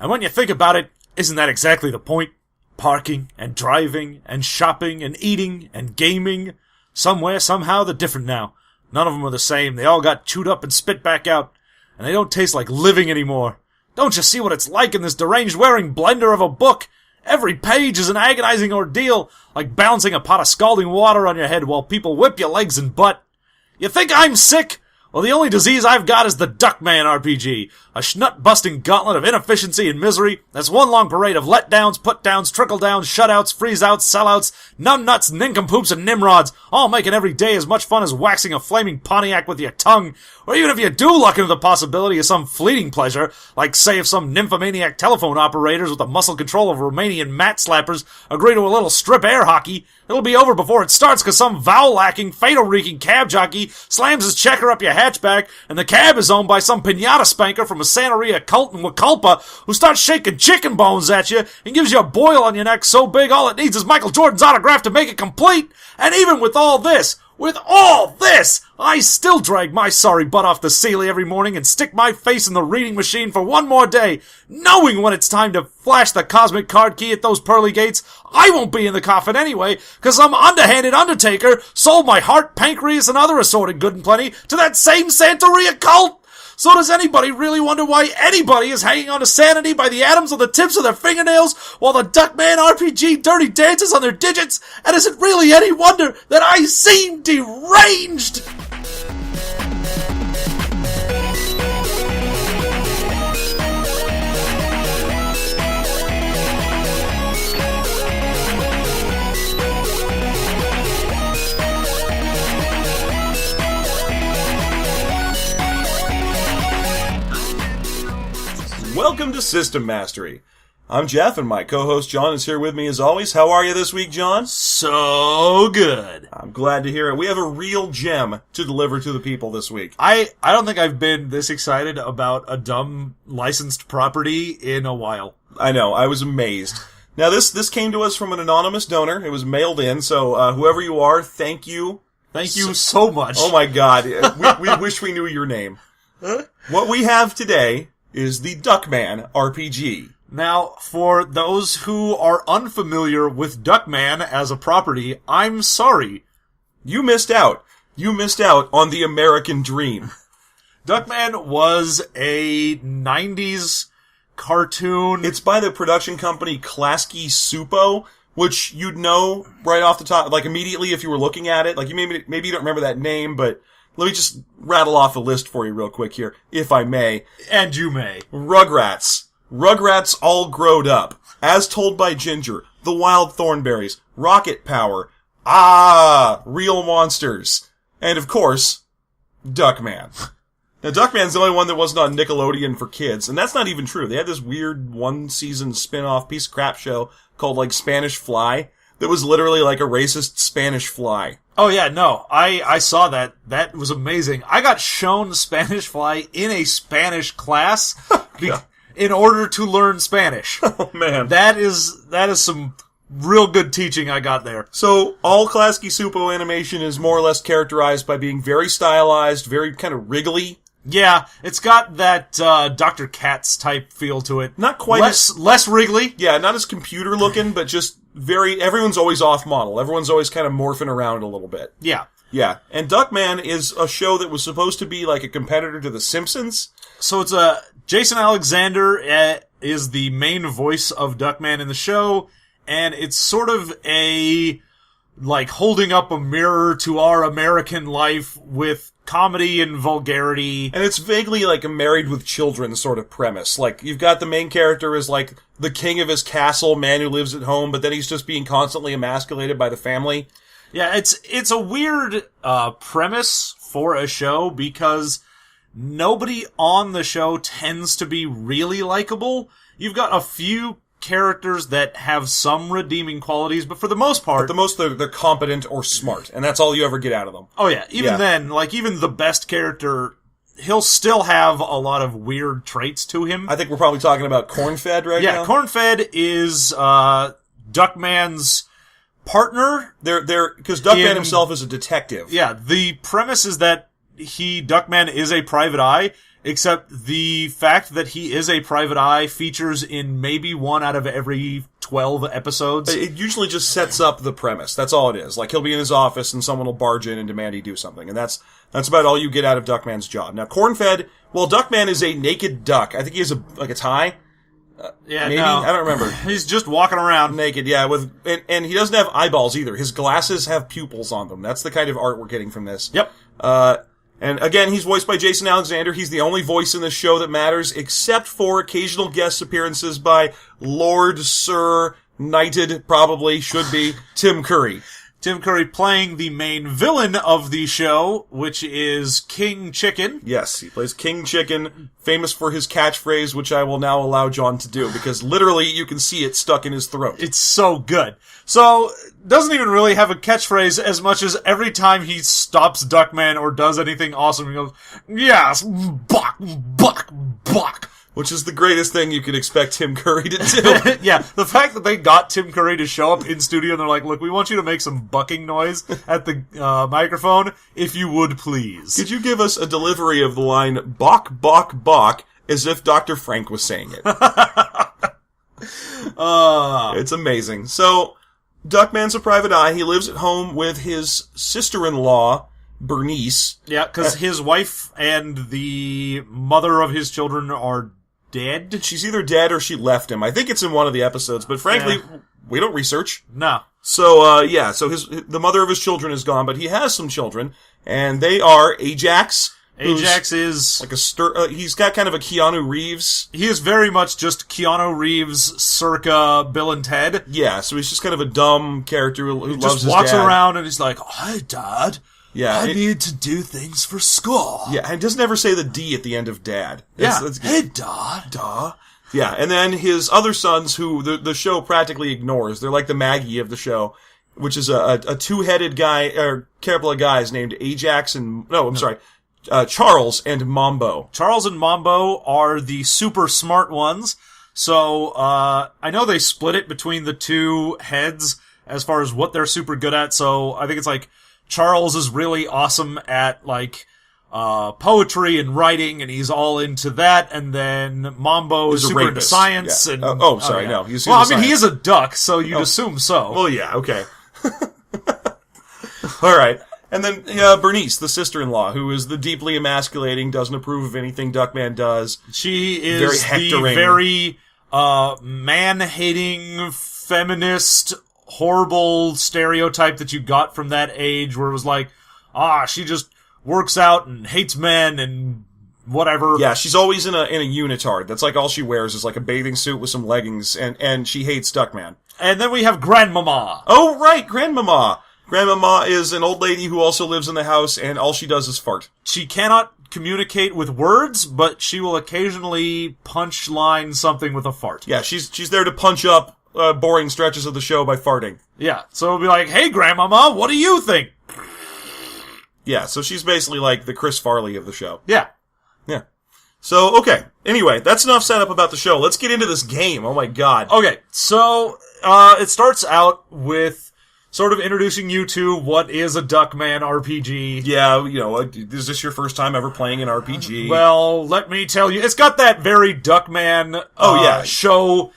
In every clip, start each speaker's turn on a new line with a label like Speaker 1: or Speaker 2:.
Speaker 1: And when you think about it, isn't that exactly the point? Parking, and driving, and shopping, and eating, and gaming. Somewhere, somehow, they're different now. None of them are the same. They all got chewed up and spit back out. And they don't taste like living anymore. Don't you see what it's like in this deranged wearing blender of a book? Every page is an agonizing ordeal, like balancing a pot of scalding water on your head while people whip your legs and butt. You think I'm sick? Well, the only disease I've got is the Duckman RPG, a schnut-busting gauntlet of inefficiency and misery that's one long parade of letdowns, put-downs, trickle-downs, shutouts, freeze-outs, sellouts, numbnuts, nincompoops, and nimrods, all making every day as much fun as waxing a flaming Pontiac with your tongue, or even if you do luck into the possibility of some fleeting pleasure, like say if some nymphomaniac telephone operators with the muscle control of Romanian mat slappers agree to a little strip air hockey, it'll be over before it starts because some vowel-lacking, fatal-wreaking cab jockey slams his checker up your hatchback, and the cab is owned by some piñata spanker from a Santeria cult in Waculpa who starts shaking chicken bones at you and gives you a boil on your neck so big all it needs is Michael Jordan's autograph to make it complete. And even with all this, I still drag my sorry butt off the Sealy every morning and stick my face in the reading machine for one more day, knowing when it's time to flash the cosmic card key at those pearly gates, I won't be in the coffin anyway, cause some underhanded undertaker sold my heart, pancreas, and other assorted good and plenty to that same Santeria cult. So does anybody really wonder why anybody is hanging on to sanity by the atoms on the tips of their fingernails while the Duckman RPG dirty dances on their digits? And is it really any wonder that I seem deranged?
Speaker 2: Welcome to System Mastery. I'm Jeff, and my co-host John is here with me as always. How are you this week, John?
Speaker 1: So good.
Speaker 2: I'm glad to hear it. We have a real gem to deliver to the people this week.
Speaker 1: I don't think I've been this excited about a dumb licensed property in a while.
Speaker 2: I know, I was amazed. Now, this came to us from an anonymous donor. It was mailed in, so whoever you are, thank you.
Speaker 1: Thank you so much.
Speaker 2: Oh my god, we wish we knew your name. What we have today is the Duckman RPG.
Speaker 1: Now, for those who are unfamiliar with Duckman as a property, I'm sorry.
Speaker 2: You missed out. You missed out on the American dream.
Speaker 1: Duckman was a 90s cartoon.
Speaker 2: It's by the production company Klasky-Csupo, which you'd know right off the top, like immediately if you were looking at it. Like you maybe you don't remember that name, but let me just rattle off a list for you real quick here, if I may.
Speaker 1: And you may.
Speaker 2: Rugrats. Rugrats all growed up. As Told by Ginger. The Wild Thornberries. Rocket Power. Real Monsters. And of course, Duckman. Now, Duckman's the only one that wasn't on Nickelodeon for kids, and that's not even true. They had this weird one-season spin-off piece of crap show called, like, Spanish Fly that was literally like a racist Spanish fly.
Speaker 1: Oh yeah, no, I saw that. That was amazing. I got shown Spanish Fly in a Spanish class in order to learn Spanish.
Speaker 2: Oh man.
Speaker 1: That is some real good teaching I got there.
Speaker 2: So, all Klasky-Csupo animation is more or less characterized by being very stylized, very kind of wriggly.
Speaker 1: Yeah, it's got that Dr. Katz type feel to it.
Speaker 2: Not quite
Speaker 1: less wriggly.
Speaker 2: Yeah, not as computer looking, but just everyone's always off model. Everyone's always kind of morphing around a little bit.
Speaker 1: Yeah.
Speaker 2: Yeah. And Duckman is a show that was supposed to be like a competitor to The Simpsons.
Speaker 1: So it's Jason Alexander is the main voice of Duckman in the show, and it's sort of a like holding up a mirror to our American life with comedy and vulgarity.
Speaker 2: And it's vaguely like a Married with Children sort of premise. Like, you've got the main character as like the king of his castle, man who lives at home, but then he's just being constantly emasculated by the family.
Speaker 1: Yeah, it's a weird premise for a show because nobody on the show tends to be really likable. You've got a few characters that have some redeeming qualities, but for the most part...
Speaker 2: they're competent or smart, and that's all you ever get out of them.
Speaker 1: Oh yeah, then, like, even the best character, he'll still have a lot of weird traits to him.
Speaker 2: I think we're probably talking about Cornfed now.
Speaker 1: Yeah, Cornfed is Duckman's partner.
Speaker 2: Because Duckman himself is a detective.
Speaker 1: Yeah, the premise is that Duckman is a private eye, Except the fact that he is a private eye features in maybe 1 out of every 12 episodes.
Speaker 2: It usually just sets up the premise. That's all it is. Like, he'll be in his office and someone will barge in and demand he do something. And that's about all you get out of Duckman's job. Now, Cornfed, well, Duckman is a naked duck. I think he has a tie.
Speaker 1: Yeah,
Speaker 2: maybe?
Speaker 1: no.
Speaker 2: I don't remember.
Speaker 1: He's just walking around.
Speaker 2: Naked, yeah, and he doesn't have eyeballs either. His glasses have pupils on them. That's the kind of art we're getting from this.
Speaker 1: Yep.
Speaker 2: And again, he's voiced by Jason Alexander. He's the only voice in the show that matters, except for occasional guest appearances by Lord, Sir, Knighted, probably, should be, Tim Curry.
Speaker 1: Tim Curry playing the main villain of the show, which is King Chicken.
Speaker 2: Yes, he plays King Chicken, famous for his catchphrase, which I will now allow John to do, because literally you can see it stuck in his throat.
Speaker 1: It's so good. So, doesn't even really have a catchphrase as much as every time he stops Duckman or does anything awesome, he goes, yes, buck, buck, buck.
Speaker 2: Which is the greatest thing you could expect Tim Curry to do.
Speaker 1: Yeah, the fact that they got Tim Curry to show up in studio and they're like, look, we want you to make some bucking noise at the microphone, if you would please.
Speaker 2: Could you give us a delivery of the line, bok, bok, bok, as if Dr. Frank was saying it? It's amazing. So, Duckman's a private eye. He lives at home with his sister-in-law, Bernice.
Speaker 1: Yeah, because his wife and the mother of his children are dead.
Speaker 2: She's either dead or she left him. I think it's in one of the episodes, but frankly, we don't research.
Speaker 1: No.
Speaker 2: So, so the mother of his children is gone, but he has some children, and they are Ajax.
Speaker 1: Ajax is
Speaker 2: like he's got kind of a Keanu Reeves.
Speaker 1: He is very much just Keanu Reeves circa Bill and Ted.
Speaker 2: Yeah, so he's just kind of a dumb character who loves his dad.
Speaker 1: Just walks around and he's like, "Hi, Dad.
Speaker 2: Yeah,
Speaker 1: I need to do things for school."
Speaker 2: Yeah, and doesn't ever say the D at the end of Dad.
Speaker 1: That's hey, Dad.
Speaker 2: Duh. Yeah, and then his other sons, who the show practically ignores. They're like the Maggie of the show, which is a two-headed guy, or couple of guys named Ajax and Charles and Mambo.
Speaker 1: Charles and Mambo are the super smart ones. So, I know they split it between the two heads as far as what they're super good at. So, I think it's like, Charles is really awesome at, like, poetry and writing, and he's all into that. And then Mambo is super into science.
Speaker 2: Yeah.
Speaker 1: And
Speaker 2: no. He's
Speaker 1: well, I mean, he is a duck, so you'd assume so.
Speaker 2: Well, yeah, okay. All right. And then Bernice, the sister-in-law, who is the deeply emasculating, doesn't approve of anything Duckman does.
Speaker 1: She is the very man-hating, feminist, horrible stereotype that you got from that age, where it was like, she just works out and hates men and whatever.
Speaker 2: Yeah, she's always in a unitard. That's like all she wears is like a bathing suit with some leggings, and she hates Duckman.
Speaker 1: And then we have Grandmama.
Speaker 2: Oh, right, Grandmama. Grandmama is an old lady who also lives in the house, and all she does is fart.
Speaker 1: She cannot communicate with words, but she will occasionally punchline something with a fart.
Speaker 2: Yeah, she's there to punch up boring stretches of the show by farting.
Speaker 1: Yeah, so it'll be like, hey, Grandmama, what do you think?
Speaker 2: Yeah, so she's basically like the Chris Farley of the show.
Speaker 1: Yeah.
Speaker 2: Yeah. So, okay. Anyway, that's enough setup about the show. Let's get into this game. Oh my god.
Speaker 1: Okay, so, it starts out with sort of introducing you to what is a Duckman RPG.
Speaker 2: Yeah, is this your first time ever playing an RPG?
Speaker 1: Well, let me tell you, it's got that very Duckman show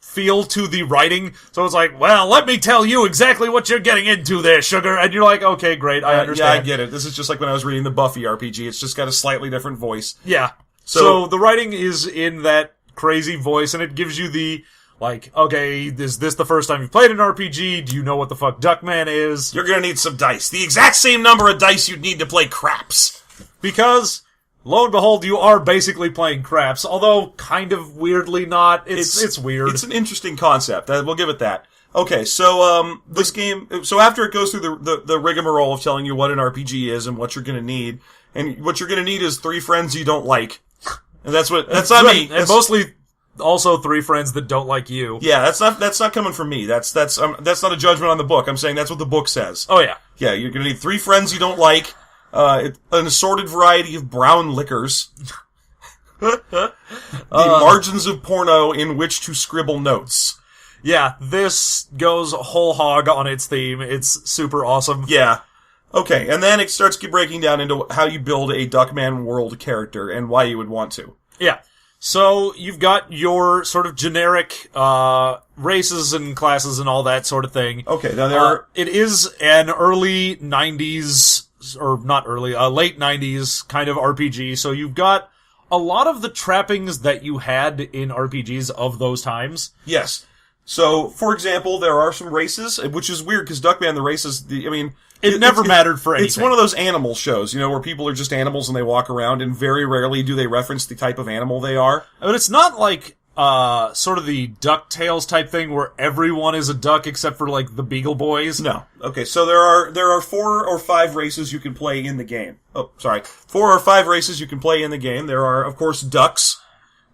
Speaker 1: feel to the writing. So it's like, well, let me tell you exactly what you're getting into there, sugar. And you're like, okay, great, I understand.
Speaker 2: Yeah, I get it. This is just like when I was reading the Buffy RPG. It's just got a slightly different voice.
Speaker 1: Yeah. So the writing is in that crazy voice, and it gives you the, like, okay, is this the first time you've played an RPG? Do you know what the fuck Duckman is?
Speaker 2: You're gonna need some dice. The exact same number of dice you'd need to play craps.
Speaker 1: Because, lo and behold, you are basically playing craps, although kind of weirdly not. It's weird.
Speaker 2: It's an interesting concept. We'll give it that. Okay, so, this game, so after it goes through the rigmarole of telling you what an RPG is and what you're gonna need, and what you're gonna need is 3 friends you don't like. And that's not me.
Speaker 1: And mostly, also 3 friends that don't like you.
Speaker 2: Yeah, that's not coming from me. That's not a judgment on the book. I'm saying that's what the book says.
Speaker 1: Oh yeah.
Speaker 2: Yeah, you're gonna need 3 friends you don't like, an assorted variety of brown liquors, the margins of porno in which to scribble notes.
Speaker 1: Yeah, this goes whole hog on its theme. It's super awesome.
Speaker 2: Yeah. Okay, and then it starts breaking down into how you build a Duckman world character and why you would want to.
Speaker 1: Yeah. So you've got your sort of generic races and classes and all that sort of thing.
Speaker 2: Okay, now there are...
Speaker 1: It is an early 90s, or not early, late 90s kind of RPG, so you've got a lot of the trappings that you had in RPGs of those times.
Speaker 2: Yes. So, for example, there are some races, which is weird, because Duckman, the races,
Speaker 1: It never mattered for anything.
Speaker 2: It's one of those animal shows, where people are just animals and they walk around, and very rarely do they reference the type of animal they are.
Speaker 1: But it's not like sort of the DuckTales type thing where everyone is a duck except for like the Beagle Boys.
Speaker 2: No. Okay, so there are 4 or 5 races you can play in the game. Oh, sorry. 4 or 5 races you can play in the game. There are, of course, ducks.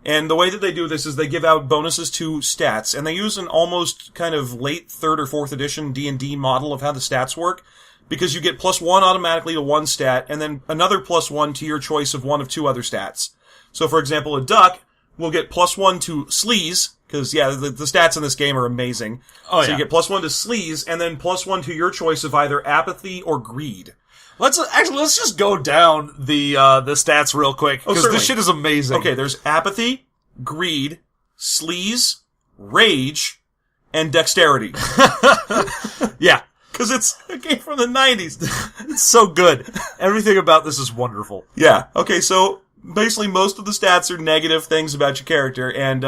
Speaker 2: And the way that they do this is they give out bonuses to stats, and they use an almost kind of late 3rd or 4th edition D&D model of how the stats work. Because you get +1 automatically to one stat, and then another +1 to your choice of one of 2 other stats. So, for example, a duck will get +1 to sleaze, because, the stats in this game are amazing.
Speaker 1: Oh,
Speaker 2: so you get +1 to sleaze, and then +1 to your choice of either apathy or greed.
Speaker 1: Let's just go down the stats real quick, because this shit is amazing.
Speaker 2: Okay, there's apathy, greed, sleaze, rage, and dexterity.
Speaker 1: Yeah.
Speaker 2: Because it's a game from the 90s.
Speaker 1: It's so good. Everything about this is wonderful.
Speaker 2: Yeah. Okay, so basically most of the stats are negative things about your character, and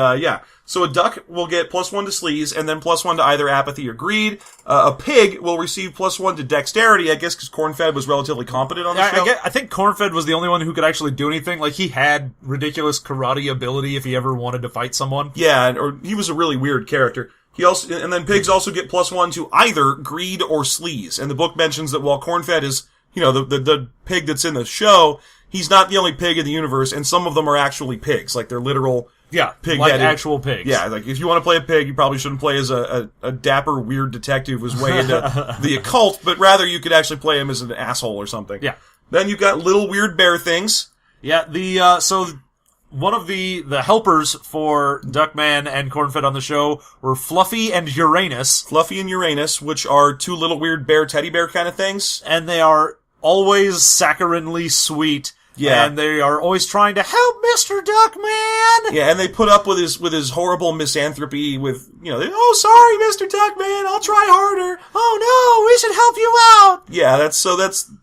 Speaker 2: so a duck will get +1 to sleaze, and then +1 to either apathy or greed. A pig will receive +1 to dexterity, I guess, because Cornfed was relatively competent on the show.
Speaker 1: I think Cornfed was the only one who could actually do anything. Like, he had ridiculous karate ability if he ever wanted to fight someone.
Speaker 2: Yeah, or he was a really weird character. And then pigs also get +1 to either greed or sleaze. And the book mentions that while Cornfed is, the pig that's in the show, he's not the only pig in the universe, and some of them are actually pigs, like they're literal pig-headed.
Speaker 1: Like actual pigs.
Speaker 2: Yeah, like if you want to play a pig, you probably shouldn't play as a dapper, weird detective who's way into the occult, but rather you could actually play him as an asshole or something.
Speaker 1: Yeah.
Speaker 2: Then you've got little weird bear things.
Speaker 1: Yeah, so one of the helpers for Duckman and Cornfed on the show were Fluffy and Uranus.
Speaker 2: Fluffy and Uranus, which are 2 little weird bear teddy bear kind of things.
Speaker 1: And they are always saccharinely sweet.
Speaker 2: Yeah.
Speaker 1: And they are always trying to help Mr. Duckman!
Speaker 2: Yeah, and they put up with his horrible misanthropy with, oh, sorry, Mr. Duckman, I'll try harder.
Speaker 1: Oh no, we should help you out!
Speaker 2: Yeah, that's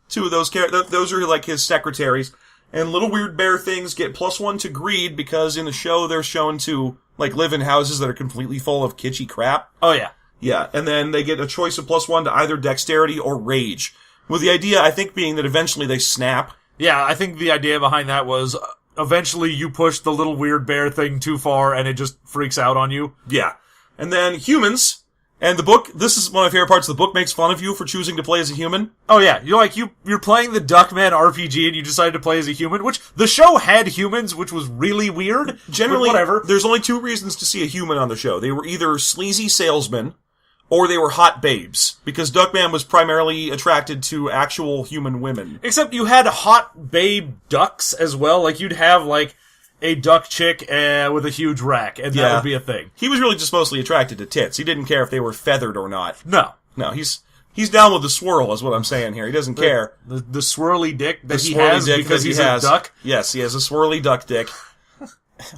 Speaker 2: 2 of those characters. Those are like his secretaries. And little weird bear things get +1 to greed because in the show they're shown to, like, live in houses that are completely full of kitschy crap.
Speaker 1: Oh, yeah.
Speaker 2: Yeah, and then they get a choice of +1 to either dexterity or rage. With the idea, I think, being that eventually they snap.
Speaker 1: Yeah, I think the idea behind that was eventually you push the little weird bear thing too far and it just freaks out on you.
Speaker 2: Yeah. And then humans... And the book, this is one of my favorite parts, the book makes fun of you for choosing to play as a human.
Speaker 1: Oh yeah, you're playing the Duckman RPG and you decided to play as a human, which the show had humans, which was really weird.
Speaker 2: Generally,
Speaker 1: whatever.
Speaker 2: There's only 2 reasons to see a human on the show. They were either sleazy salesmen, or they were hot babes. Because Duckman was primarily attracted to actual human women.
Speaker 1: Except you had hot babe ducks as well, like you'd have like a duck chick with a huge rack, and that would be a thing.
Speaker 2: He was really just mostly attracted to tits. He didn't care if they were feathered or not.
Speaker 1: No,
Speaker 2: he's down with the swirl, is what I'm saying here. He doesn't care.
Speaker 1: The swirly dick that he has because he's a duck?
Speaker 2: Yes, he has a swirly duck dick.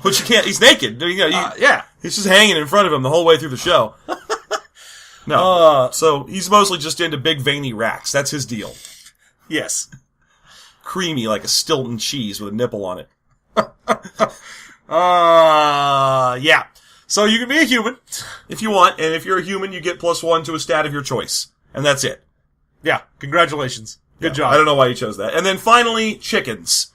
Speaker 2: Which you can't, he's naked.
Speaker 1: Yeah.
Speaker 2: He's just hanging in front of him the whole way through the show. No. So he's mostly just into big veiny racks. That's his deal.
Speaker 1: Yes.
Speaker 2: Creamy like a Stilton cheese with a nipple on it.
Speaker 1: Yeah. So you can be a human.
Speaker 2: If you want, and if you're a human, you get +1 to a stat of your choice. And that's it.
Speaker 1: Yeah, congratulations. Good job.
Speaker 2: I don't know why you chose that. And then finally, chickens.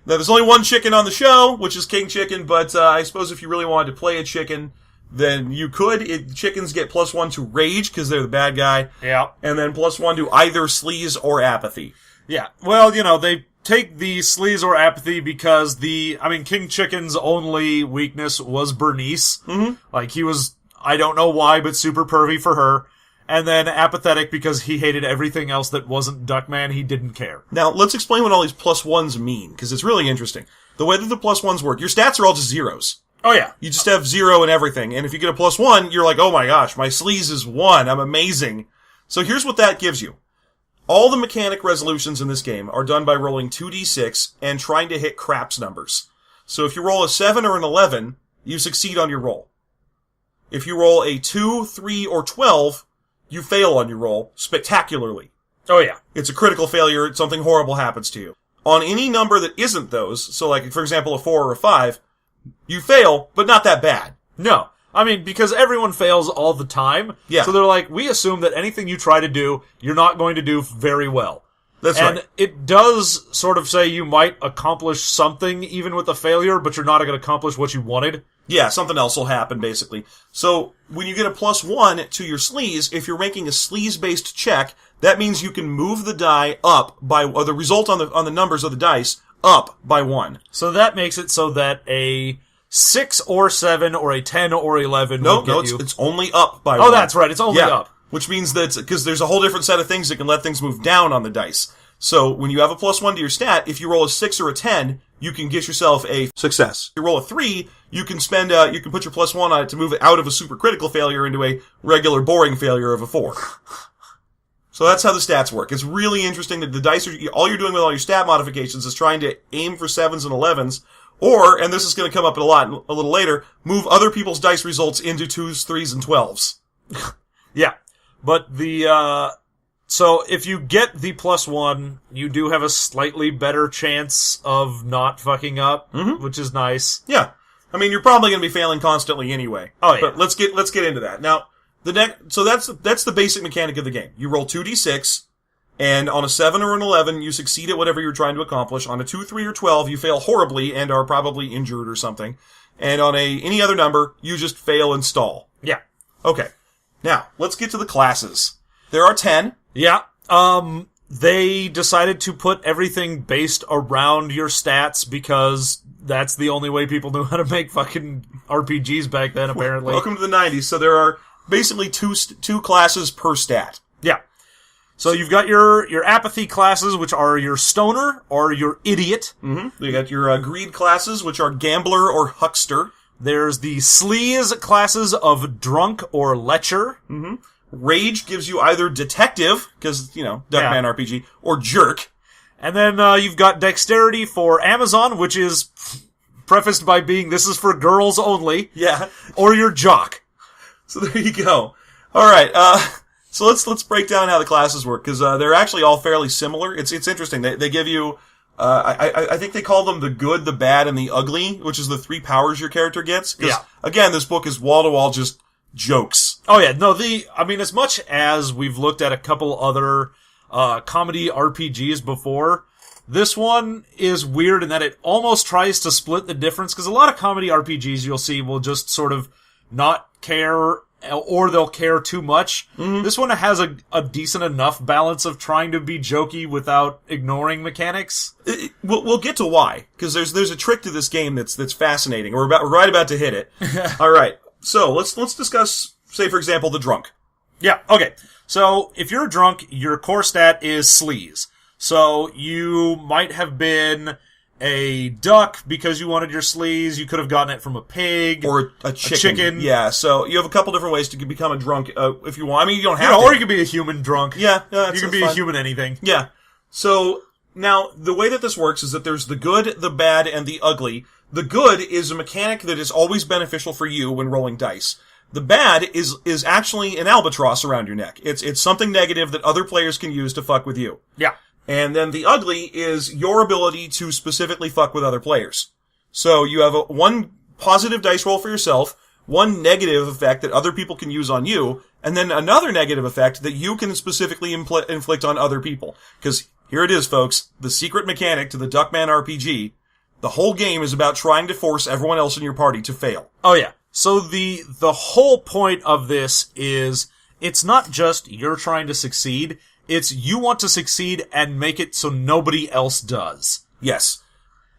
Speaker 2: Now, there's only one chicken on the show, which is King Chicken, but I suppose if you really wanted to play a chicken, then you could. Chickens get +1 to rage, because they're the bad guy.
Speaker 1: Yeah.
Speaker 2: And then +1 to either sleaze or apathy.
Speaker 1: Yeah. Well, they take the sleaze or apathy because King Chicken's only weakness was Bernice.
Speaker 2: Mm-hmm.
Speaker 1: Like, he was, I don't know why, but super pervy for her. And then apathetic because he hated everything else that wasn't Duckman. He didn't care.
Speaker 2: Now, let's explain what all these +1s mean, because it's really interesting. The way that the +1s work, your stats are all just zeros.
Speaker 1: Oh, yeah.
Speaker 2: You just have 0 and everything. And if you get a +1, you're like, oh my gosh, my sleaze is 1. I'm amazing. So here's what that gives you. All the mechanic resolutions in this game are done by rolling 2d6 and trying to hit craps numbers. So if you roll a 7 or an 11, you succeed on your roll. If you roll a 2, 3, or 12, you fail on your roll spectacularly.
Speaker 1: Oh yeah.
Speaker 2: It's a critical failure, something horrible happens to you. On any number that isn't those, so like, for example, a 4 or a 5, you fail, but not that bad.
Speaker 1: No. I mean, because everyone fails all the time.
Speaker 2: Yeah.
Speaker 1: So they're like, we assume that anything you try to do, you're not going to do very well.
Speaker 2: That's
Speaker 1: right.
Speaker 2: And
Speaker 1: it does sort of say you might accomplish something even with a failure, but you're not going to accomplish what you wanted.
Speaker 2: Yeah, something else will happen, basically. So, when you get a +1 to your sleaze, if you're making a sleaze-based check, that means you can move the die up by, or the result on the numbers of the dice, up by 1.
Speaker 1: So that makes it so that a 6 or 7 or a 10 or 11 would get you.
Speaker 2: It's only up by 1.
Speaker 1: Oh, that's right, it's only up.
Speaker 2: Which means that, because there's a whole different set of things that can let things move down on the dice. So, when you have a +1 to your stat, if you roll a 6 or a 10, you can get yourself a success. If you roll a 3, you can you can put your +1 on it to move it out of a super critical failure into a regular boring failure of a 4. So that's how the stats work. It's really interesting that the dice all you're doing with all your stat modifications is trying to aim for 7s and 11s, or, and this is going to come up a little later, move other people's dice results into 2s, 3s, and 12s.
Speaker 1: Yeah. But so if you get the +1, you do have a slightly better chance of not fucking up, which is nice.
Speaker 2: Yeah. I mean, you're probably going to be failing constantly anyway.
Speaker 1: Oh, yeah.
Speaker 2: But let's get into that. Now, so that's the basic mechanic of the game. You roll 2d6, and on a 7 or an 11, you succeed at whatever you're trying to accomplish. On a 2, 3, or 12, you fail horribly and are probably injured or something. And on any other number, you just fail and stall.
Speaker 1: Yeah.
Speaker 2: Okay. Now, let's get to the classes. There are 10.
Speaker 1: Yeah. They decided to put everything based around your stats because that's the only way people knew how to make fucking RPGs back then, apparently.
Speaker 2: Welcome to the 90s. So there are basically two classes per stat.
Speaker 1: Yeah. So you've got your apathy classes, which are your stoner or your idiot.
Speaker 2: Mm-hmm. You got your greed classes, which are gambler or huckster.
Speaker 1: There's the sleaze classes of drunk or lecher.
Speaker 2: Mm-hmm. Rage gives you either detective, because, Duckman RPG, or jerk.
Speaker 1: And then you've got dexterity for Amazon, which is prefaced by being this is for girls only.
Speaker 2: Yeah.
Speaker 1: Or your jock.
Speaker 2: So there you go. All right. So let's break down how the classes work, because they're actually all fairly similar. It's interesting. They give you I think they call them the good, the bad, and the ugly, which is the 3 powers your character gets.
Speaker 1: Yeah.
Speaker 2: Again, this book is wall to wall just jokes.
Speaker 1: Oh yeah, no, as much as we've looked at a couple other comedy RPGs before, this one is weird in that it almost tries to split the difference, because a lot of comedy RPGs you'll see will just sort of not care, or they'll care too much. Mm-hmm. This one has a decent enough balance of trying to be jokey without ignoring mechanics.
Speaker 2: We'll get to why, because there's a trick to this game that's fascinating. We're right about to hit it. All right. So, let's discuss, say, for example, the drunk.
Speaker 1: Yeah, okay. So, if you're a drunk, your core stat is sleaze. So, you might have been a duck because you wanted your sleaze. You could have gotten it from a pig.
Speaker 2: Or a chicken. Yeah, so you have a couple different ways to become a drunk, if you want. I mean, you don't have to.
Speaker 1: Or you can be a human drunk.
Speaker 2: Yeah,
Speaker 1: you can be a human anything.
Speaker 2: Yeah. So, now, the way that this works is that there's the good, the bad, and the ugly. The good is a mechanic that is always beneficial for you when rolling dice. The bad is actually an albatross around your neck. It's something negative that other players can use to fuck with you.
Speaker 1: Yeah.
Speaker 2: And then the ugly is your ability to specifically fuck with other players. So you have one positive dice roll for yourself, one negative effect that other people can use on you, and then another negative effect that you can specifically inflict on other people. Because here it is, folks, the secret mechanic to the Duckman RPG. The whole game is about trying to force everyone else in your party to fail.
Speaker 1: Oh yeah. So the whole point of this is, it's not just you're trying to succeed, it's you want to succeed and make it so nobody else does.
Speaker 2: Yes.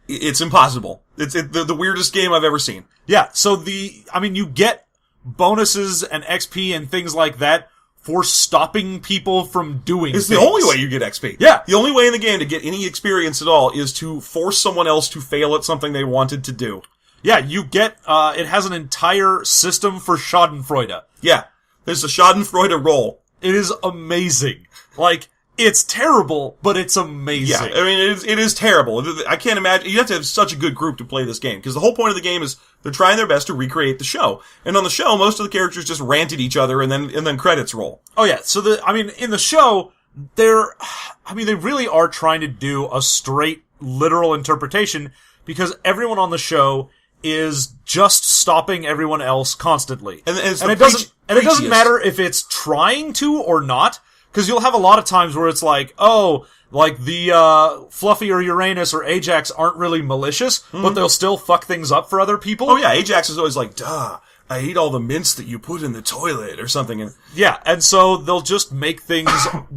Speaker 2: It's impossible. It's the weirdest game I've ever seen.
Speaker 1: Yeah, so you get bonuses and XP and things like that for stopping people from doing things.
Speaker 2: It's the only way you get XP.
Speaker 1: Yeah.
Speaker 2: The only way in the game to get any experience at all is to force someone else to fail at something they wanted to do.
Speaker 1: Yeah, you get, it has an entire system for Schadenfreude.
Speaker 2: Yeah. There's a Schadenfreude roll.
Speaker 1: It is amazing. Like, It's terrible, but it's amazing.
Speaker 2: Yeah, I mean, it is terrible. I can't imagine. You have to have such a good group to play this game, because the whole point of the game is they're trying their best to recreate the show. And on the show, most of the characters just rant at each other, and then credits roll.
Speaker 1: Oh yeah, so in the show, they really are trying to do a straight, literal interpretation, because everyone on the show is just stopping everyone else constantly. And it doesn't matter if it's trying to or not. Because you'll have a lot of times where it's like, the Fluffy or Uranus or Ajax aren't really malicious, but they'll still fuck things up for other people.
Speaker 2: Oh yeah, Ajax is always like, duh, I ate all the mints that you put in the toilet or something.
Speaker 1: Yeah, and so they'll just make things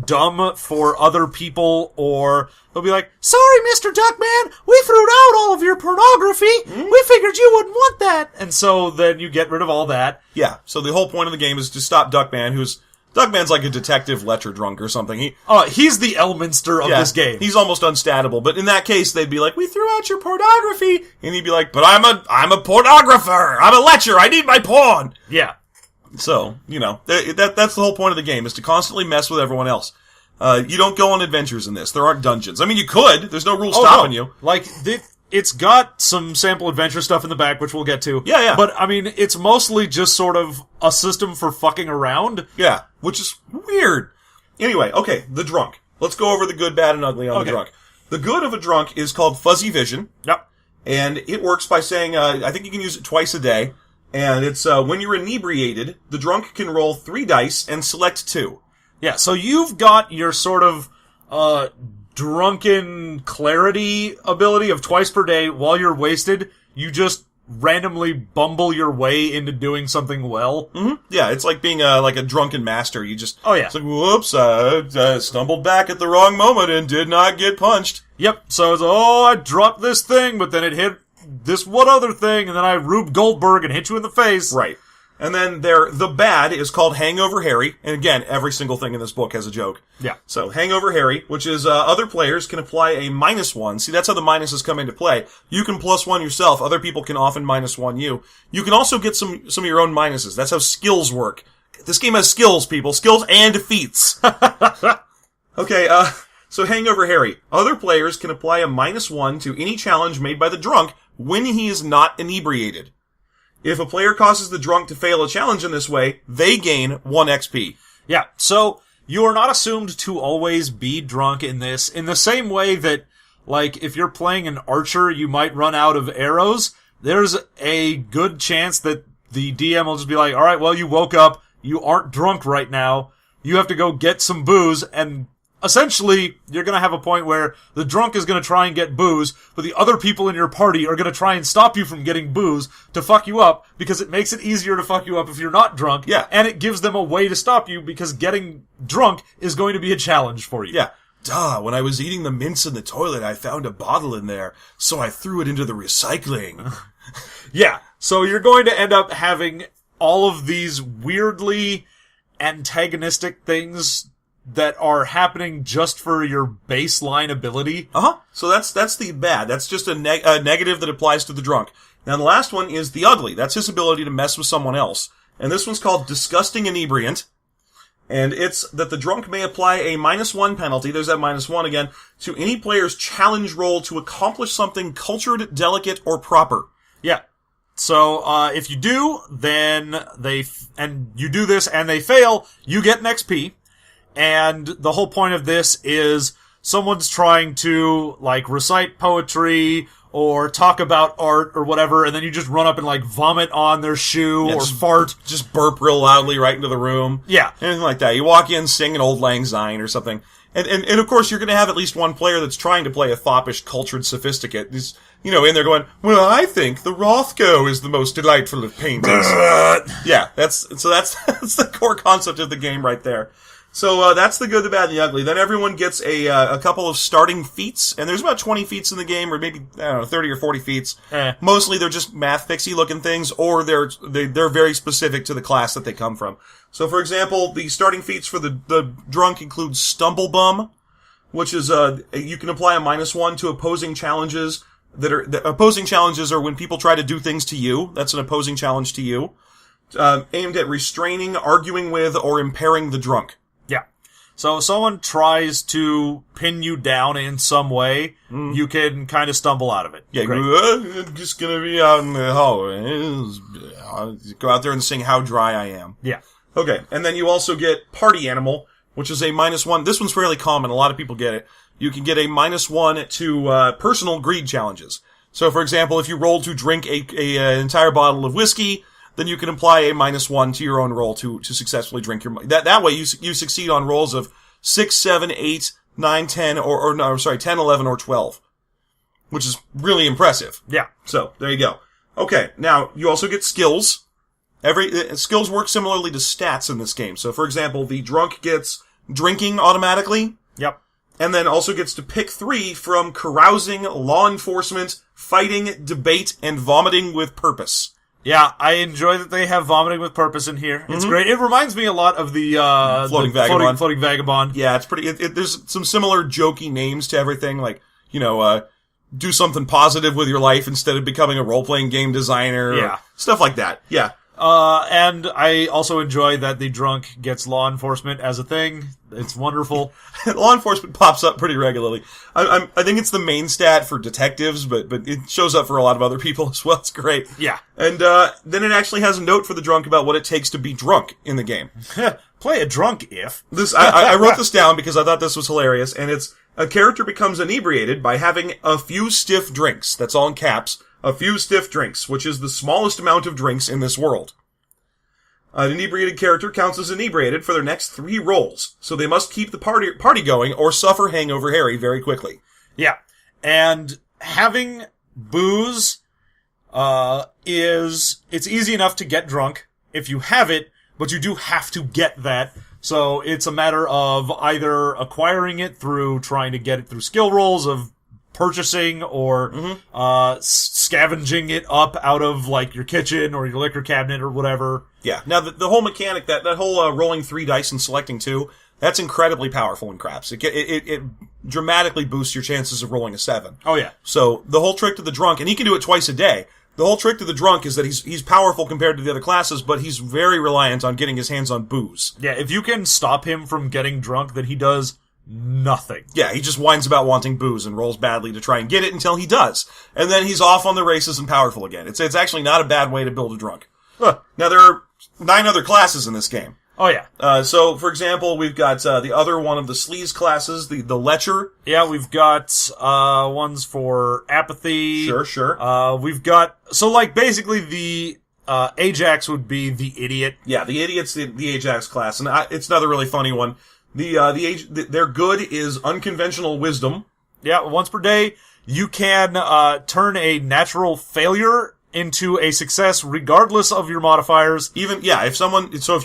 Speaker 1: dumb for other people, or they'll be like, sorry, Mr. Duckman, we threw out all of your pornography. We figured you wouldn't want that. And so then you get rid of all that.
Speaker 2: Yeah, so the whole point of the game is to stop Duckman's like a detective lecture drunk or something.
Speaker 1: He's the Elminster of this game.
Speaker 2: He's almost unstatable. But in that case, they'd be like, we threw out your pornography. And he'd be like, but I'm a pornographer. I'm a lecher. I need my porn.
Speaker 1: Yeah.
Speaker 2: So, that's the whole point of the game, is to constantly mess with everyone else. You don't go on adventures in this. There aren't dungeons. I mean, you could. There's no rule stopping you.
Speaker 1: Like, it's got some sample adventure stuff in the back, which we'll get to.
Speaker 2: Yeah.
Speaker 1: But, I mean, it's mostly just sort of a system for fucking around.
Speaker 2: Yeah, which is weird. Anyway, okay, the drunk. Let's go over the good, bad, and ugly on the drunk. The good of a drunk is called fuzzy vision.
Speaker 1: Yep.
Speaker 2: And it works by saying, I think you can use it twice a day. And it's, when you're inebriated, the drunk can roll 3 dice and select 2.
Speaker 1: Yeah, so you've got your sort of, drunken clarity ability of twice per day. While you're wasted, you just randomly bumble your way into doing something well.
Speaker 2: Mm-hmm. Yeah, it's like being like a drunken master. You just...
Speaker 1: Oh, yeah.
Speaker 2: It's like, whoops, I stumbled back at the wrong moment and did not get punched.
Speaker 1: Yep, so it's, I dropped this thing, but then it hit this one other thing, and then I Rube Goldberg and hit you in the face.
Speaker 2: Right. And then the bad is called Hangover Harry. And again, every single thing in this book has a joke.
Speaker 1: Yeah.
Speaker 2: So Hangover Harry, which is other players can apply a -1. See, that's how the minuses come into play. You can +1 yourself. Other people can often -1 you. You can also get some of your own minuses. That's how skills work. This game has skills, people. Skills and defeats. Okay, so Hangover Harry. Other players can apply a -1 to any challenge made by the drunk when he is not inebriated. If a player causes the drunk to fail a challenge in this way, they gain 1 XP.
Speaker 1: Yeah, so you are not assumed to always be drunk in this, in the same way that, like, if you're playing an archer, you might run out of arrows. There's a good chance that the DM will just be like, alright, well, you woke up, you aren't drunk right now, you have to go get some booze, and essentially, you're gonna have a point where the drunk is gonna try and get booze, but the other people in your party are gonna try and stop you from getting booze to fuck you up, because it makes it easier to fuck you up if you're not drunk.
Speaker 2: Yeah.
Speaker 1: And it gives them a way to stop you, because getting drunk is going to be a challenge for you.
Speaker 2: Yeah. Duh, when I was eating the mints in the toilet, I found a bottle in there, so I threw it into the recycling.
Speaker 1: Yeah. So you're going to end up having all of these weirdly antagonistic things that are happening just for your baseline ability.
Speaker 2: Uh-huh. So that's the bad. That's just a negative that applies to the drunk. Now the last one is the ugly. That's his ability to mess with someone else. And this one's called Disgusting Inebriant. And it's that the drunk may apply a -1 penalty, there's that -1 again, to any player's challenge roll to accomplish something cultured, delicate, or proper.
Speaker 1: Yeah. So, if you do, then you do this and they fail, you get an XP. And the whole point of this is someone's trying to, like, recite poetry or talk about art or whatever, and then you just run up and, like, vomit on their shoe or fart.
Speaker 2: Just burp real loudly right into the room.
Speaker 1: Yeah.
Speaker 2: Anything like that. You walk in, sing an Old Lang Syne or something. And of course, you're going to have at least one player that's trying to play a foppish, cultured sophisticate. He's, in there going, well, I think the Rothko is the most delightful of paintings. Yeah, that's the core concept of the game right there. So, that's the good, the bad, and the ugly. Then everyone gets a couple of starting feats, and there's about 20 feats in the game, or maybe, 30 or 40 feats. Mostly they're just math fixie looking things, or they're very specific to the class that they come from. So, for example, the starting feats for the drunk include Stumble Bum, which is, you can apply a -1 to opposing challenges the opposing challenges are when people try to do things to you. That's an opposing challenge to you. Aimed at restraining, arguing with, or impairing the drunk.
Speaker 1: Yeah. So if someone tries to pin you down in some way, you can kind of stumble out of it.
Speaker 2: Yeah, I'm just gonna be out in the hallway. Go out there and sing How Dry I Am.
Speaker 1: Yeah.
Speaker 2: Okay, and then you also get Party Animal, which is a -1. This one's fairly common. A lot of people get it. You can get a -1 to personal greed challenges. So, for example, if you roll to drink an entire bottle of whiskey, then you can apply a -1 to your own roll to successfully drink your... That way, you succeed on rolls of 6, 7, 8, 9, 10, 10, 11, or 12. Which is really impressive.
Speaker 1: Yeah.
Speaker 2: So, there you go. Okay, now, you also get skills. Skills work similarly to stats in this game. So, for example, the drunk gets drinking automatically.
Speaker 1: Yep.
Speaker 2: And then also gets to pick 3 from carousing, law enforcement, fighting, debate, and vomiting with purpose.
Speaker 1: Yeah, I enjoy that they have vomiting with purpose in here. It's great. It reminds me a lot of the
Speaker 2: Floating Vagabond.
Speaker 1: Floating Vagabond.
Speaker 2: Yeah, it's pretty... there's some similar jokey names to everything, like, do something positive with your life instead of becoming a role-playing game designer.
Speaker 1: Yeah.
Speaker 2: Or stuff like that. Yeah.
Speaker 1: And I also enjoy that the drunk gets law enforcement as a thing. It's wonderful.
Speaker 2: Law enforcement pops up pretty regularly. I think it's the main stat for detectives, but it shows up for a lot of other people as well. It's great.
Speaker 1: Yeah.
Speaker 2: And then it actually has a note for the drunk about what it takes to be drunk in the game.
Speaker 1: Play a drunk if.
Speaker 2: I wrote this down because I thought this was hilarious, and it's a character becomes inebriated by having a few stiff drinks. That's all in caps. A few stiff drinks, which is the smallest amount of drinks in this world. An inebriated character counts as inebriated for their next 3 rolls, so they must keep the party going or suffer hangover Harry very quickly.
Speaker 1: Yeah. And having booze it's easy enough to get drunk if you have it, but you do have to get that. So it's a matter of either acquiring it through trying to get it through skill rolls of purchasing or scavenging it up out of like your kitchen or your liquor cabinet or whatever.
Speaker 2: Yeah. Now the whole mechanic, that whole rolling 3 dice and selecting 2, that's incredibly powerful in craps. It dramatically boosts your chances of rolling a 7.
Speaker 1: Oh yeah.
Speaker 2: So the whole trick to the drunk, and he can do it twice a day. The whole trick to the drunk is that he's powerful compared to the other classes, but he's very reliant on getting his hands on booze.
Speaker 1: Yeah, if you can stop him from getting drunk, then he does nothing.
Speaker 2: Yeah, he just whines about wanting booze and rolls badly to try and get it until he does. And then he's off on the races and powerful again. It's actually not a bad way to build a drunk. Now, there are 9 other classes in this game.
Speaker 1: Oh, yeah.
Speaker 2: So, for example, we've got the other one of the sleaze classes, the lecher.
Speaker 1: Yeah, we've got ones for apathy.
Speaker 2: Sure.
Speaker 1: We've got... So, like, basically the Ajax would be the idiot.
Speaker 2: Yeah, the idiot's the Ajax class, and it's another really funny one. Their good is unconventional wisdom.
Speaker 1: Yeah, once per day, you can turn a natural failure into a success regardless of your modifiers.
Speaker 2: If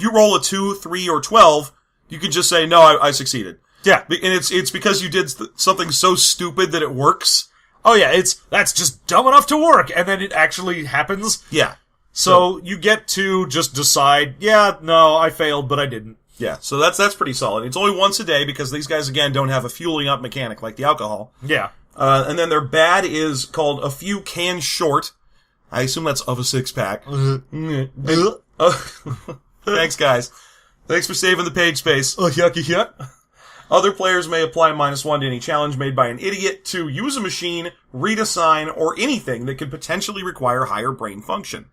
Speaker 2: you roll a 2, 3, or 12, you can just say, no, I succeeded.
Speaker 1: Yeah.
Speaker 2: And it's because you did something so stupid that it works.
Speaker 1: Oh yeah, that's just dumb enough to work, and then it actually happens.
Speaker 2: Yeah.
Speaker 1: So you get to just decide, yeah, no, I failed, but I didn't.
Speaker 2: Yeah, so that's pretty solid. It's only once a day because these guys, again, don't have a fueling up mechanic like the alcohol.
Speaker 1: Yeah.
Speaker 2: And then their bad is called a few cans short. I assume that's of a 6-pack. Thanks, guys. Thanks for saving the page space.
Speaker 1: Yucky yuck.
Speaker 2: Other players may apply -1 to any challenge made by an idiot to use a machine, read a sign, or anything that could potentially require higher brain function.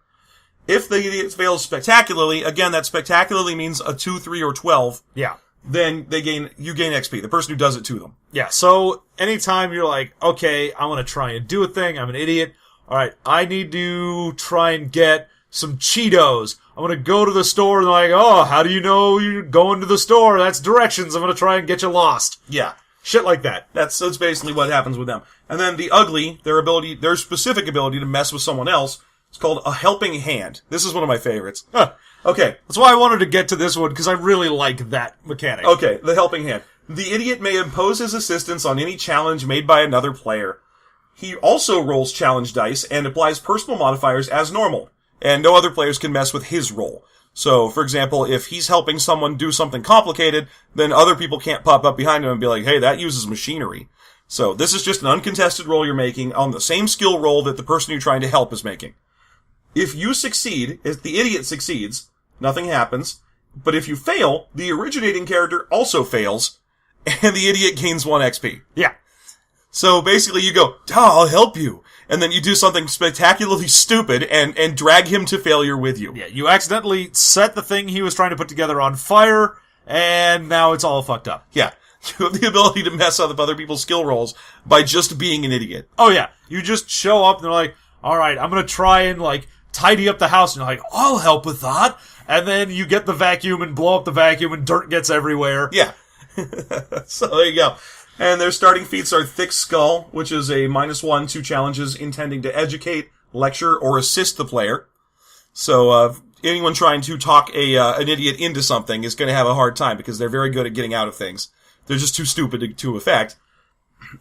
Speaker 2: If the idiot fails spectacularly, again, that spectacularly means a 2, 3, or 12.
Speaker 1: Yeah.
Speaker 2: Then you gain XP, the person who does it to them.
Speaker 1: Yeah, so anytime you're like, okay, I want to try and do a thing, I'm an idiot. Alright, I need to try and get some Cheetos. I'm gonna go to the store and like, oh, how do you know you're going to the store? That's directions. I'm gonna try and get you lost.
Speaker 2: Yeah.
Speaker 1: Shit like that.
Speaker 2: That's basically what happens with them. And then the ugly, their specific ability to mess with someone else, it's called a helping hand. This is one of my favorites. Okay.
Speaker 1: That's why I wanted to get to this one, because I really like that mechanic.
Speaker 2: Okay, the helping hand. The idiot may impose his assistance on any challenge made by another player. He also rolls challenge dice and applies personal modifiers as normal, and no other players can mess with his roll. So, for example, if he's helping someone do something complicated, then other people can't pop up behind him and be like, hey, that uses machinery. So, this is just an uncontested roll you're making on the same skill roll that the person you're trying to help is making. If you succeed, if the idiot succeeds, nothing happens, But if you fail, the originating character also fails, and the idiot gains 1 XP.
Speaker 1: Yeah.
Speaker 2: So basically you go, I'll help you. And then you do something spectacularly stupid and drag him to failure with you.
Speaker 1: Yeah, you accidentally set the thing he was trying to put together on fire, and now it's all fucked up.
Speaker 2: Yeah. You have the ability to mess up other people's skill rolls by just being an idiot.
Speaker 1: Oh yeah, you just show up and they're like, alright, I'm gonna try and tidy up the house, and you're like, I'll help with that. And then you get the vacuum and blow up the vacuum and dirt gets everywhere.
Speaker 2: Yeah. So there you go. And their starting feats are Thick Skull, which is a -1 to challenges intending to educate, lecture, or assist the player. So anyone trying to talk an idiot into something is going to have a hard time because they're very good at getting out of things. They're just too stupid to affect.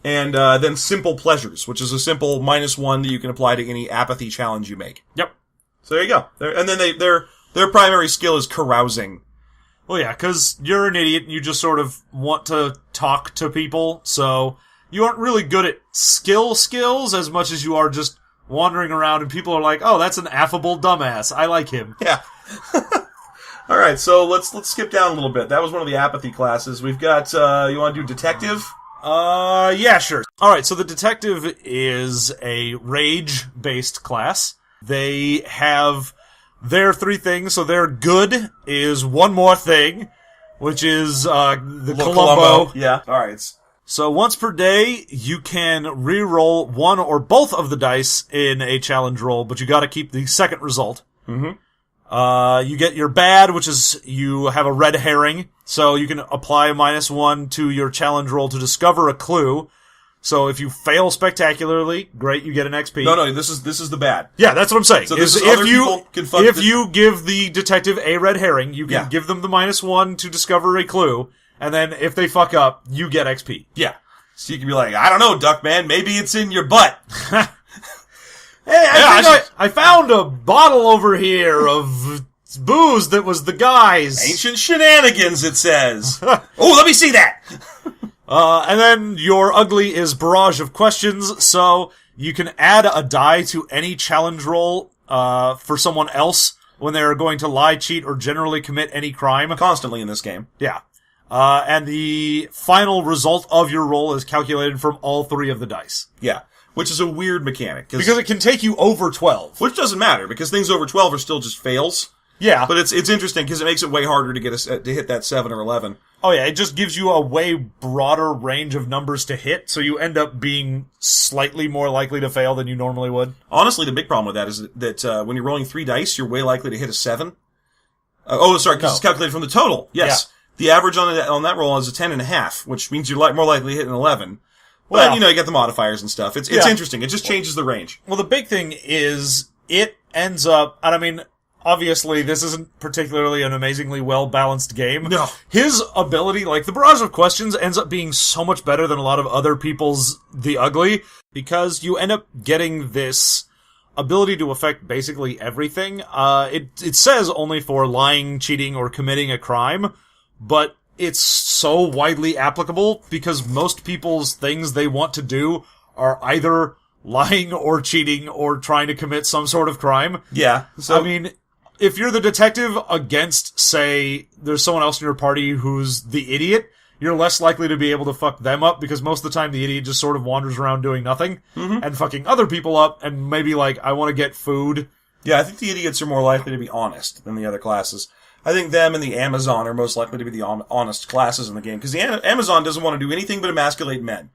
Speaker 2: And then Simple Pleasures, which is a simple -1 that you can apply to any apathy challenge you make.
Speaker 1: Yep.
Speaker 2: So there you go. And then their primary skill is carousing.
Speaker 1: Well, yeah, because you're an idiot and you just sort of want to talk to people, so you aren't really good at skills as much as you are just wandering around and people are like, oh, that's an affable dumbass. I like him.
Speaker 2: Yeah. Alright, so let's skip down a little bit. That was one of the apathy classes. We've got, you want to do Detective?
Speaker 1: Yeah, sure. Alright, so the Detective is a rage-based class. They have their 3 things, so their good is one more thing, which is, the Columbo.
Speaker 2: Yeah, alright.
Speaker 1: So once per day, you can re-roll one or both of the dice in a challenge roll, but you gotta keep the second result.
Speaker 2: Mm-hmm.
Speaker 1: You get your bad, which is you have a red herring, so you can apply a -1 to your challenge roll to discover a clue. So if you fail spectacularly, great, you get an XP.
Speaker 2: No, this is the bad.
Speaker 1: Yeah, that's what I'm saying.
Speaker 2: So if
Speaker 1: you give the detective a red herring, you can give them the -1 to discover a clue, and then if they fuck up, you get XP.
Speaker 2: Yeah. So you can be like, I don't know, Duckman, maybe it's in your butt.
Speaker 1: Hey, I found a bottle over here of booze that was the guy's.
Speaker 2: Ancient shenanigans, it says. Oh, let me see that!
Speaker 1: And then your ugly is barrage of questions, so you can add a die to any challenge roll, for someone else when they're going to lie, cheat, or generally commit any crime.
Speaker 2: Constantly in this game.
Speaker 1: Yeah. And the final result of your roll is calculated from all 3 of the dice.
Speaker 2: Yeah. Which is a weird mechanic.
Speaker 1: Because it can take you over 12.
Speaker 2: Which doesn't matter, because things over 12 are still just fails.
Speaker 1: Yeah.
Speaker 2: But it's interesting, because it makes it way harder to to hit that 7 or 11.
Speaker 1: Oh yeah, it just gives you a way broader range of numbers to hit, so you end up being slightly more likely to fail than you normally would.
Speaker 2: Honestly, the big problem with that is that when you're rolling 3 dice, you're way likely to hit a 7. Because it's calculated from the total. Yes. Yeah. The average on that roll is a 10.5, which means you're more likely to hit an 11. But, you get the modifiers and stuff. It's interesting. It just changes the range.
Speaker 1: Well, the big thing is, it ends up, and I mean, obviously, this isn't particularly an amazingly well-balanced game.
Speaker 2: No.
Speaker 1: His ability, the barrage of questions, ends up being so much better than a lot of other people's The Ugly, because you end up getting this ability to affect basically everything. It says only for lying, cheating, or committing a crime, but it's so widely applicable because most people's things they want to do are either lying or cheating or trying to commit some sort of crime.
Speaker 2: Yeah.
Speaker 1: So, I mean, if you're the detective against, say, there's someone else in your party who's the idiot, you're less likely to be able to fuck them up because most of the time the idiot just sort of wanders around doing nothing and fucking other people up and maybe I want to get food.
Speaker 2: Yeah, I think the idiots are more likely to be honest than the other classes. I think them and the Amazon are most likely to be the honest classes in the game, because the Amazon doesn't want to do anything but emasculate men.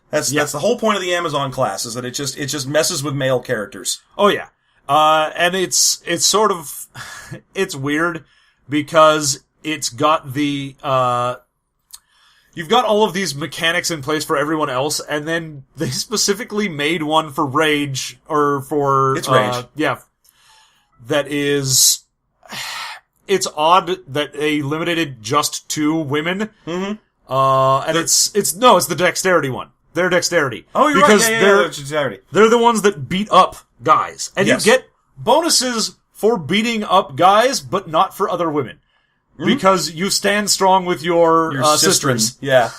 Speaker 2: That's the whole point of the Amazon class, is that it just messes with male characters.
Speaker 1: Oh yeah. And it's sort of, it's weird, because it's got the, you've got all of these mechanics in place for everyone else, and then they specifically made one for Rage, or for...
Speaker 2: It's Rage.
Speaker 1: Yeah. That is... It's odd that they limited it just to women.
Speaker 2: Mm-hmm.
Speaker 1: And it's the dexterity one. Their dexterity.
Speaker 2: Oh, you're
Speaker 1: because
Speaker 2: right. Yeah, dexterity.
Speaker 1: They're the ones that beat up guys. And
Speaker 2: yes.
Speaker 1: You get bonuses for beating up guys, but not for other women. Mm-hmm. Because you stand strong with your sisters.
Speaker 2: Yeah.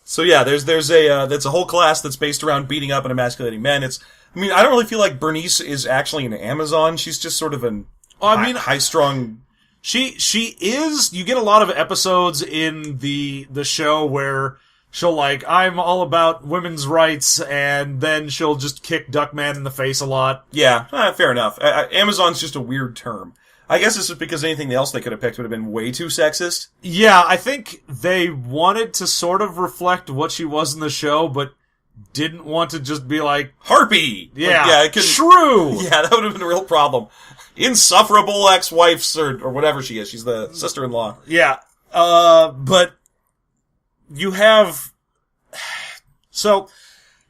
Speaker 2: So yeah, there's that's a whole class that's based around beating up and emasculating men. I don't really feel like Bernice is actually an Amazon. She's just sort of high-strung
Speaker 1: She is, you get a lot of episodes in the show where she'll like, I'm all about women's rights, and then she'll just kick Duckman in the face a lot.
Speaker 2: Yeah, fair enough. Amazon's just a weird term. I guess this is because anything else they could have picked would have been way too sexist.
Speaker 1: Yeah, I think they wanted to sort of reflect what she was in the show, but didn't want to just be like,
Speaker 2: Harpy!
Speaker 1: Yeah,
Speaker 2: like,
Speaker 1: shrew!
Speaker 2: Yeah, that would have been a real problem. Insufferable ex-wives, or whatever she is. She's the sister-in-law.
Speaker 1: Yeah, but you have... So,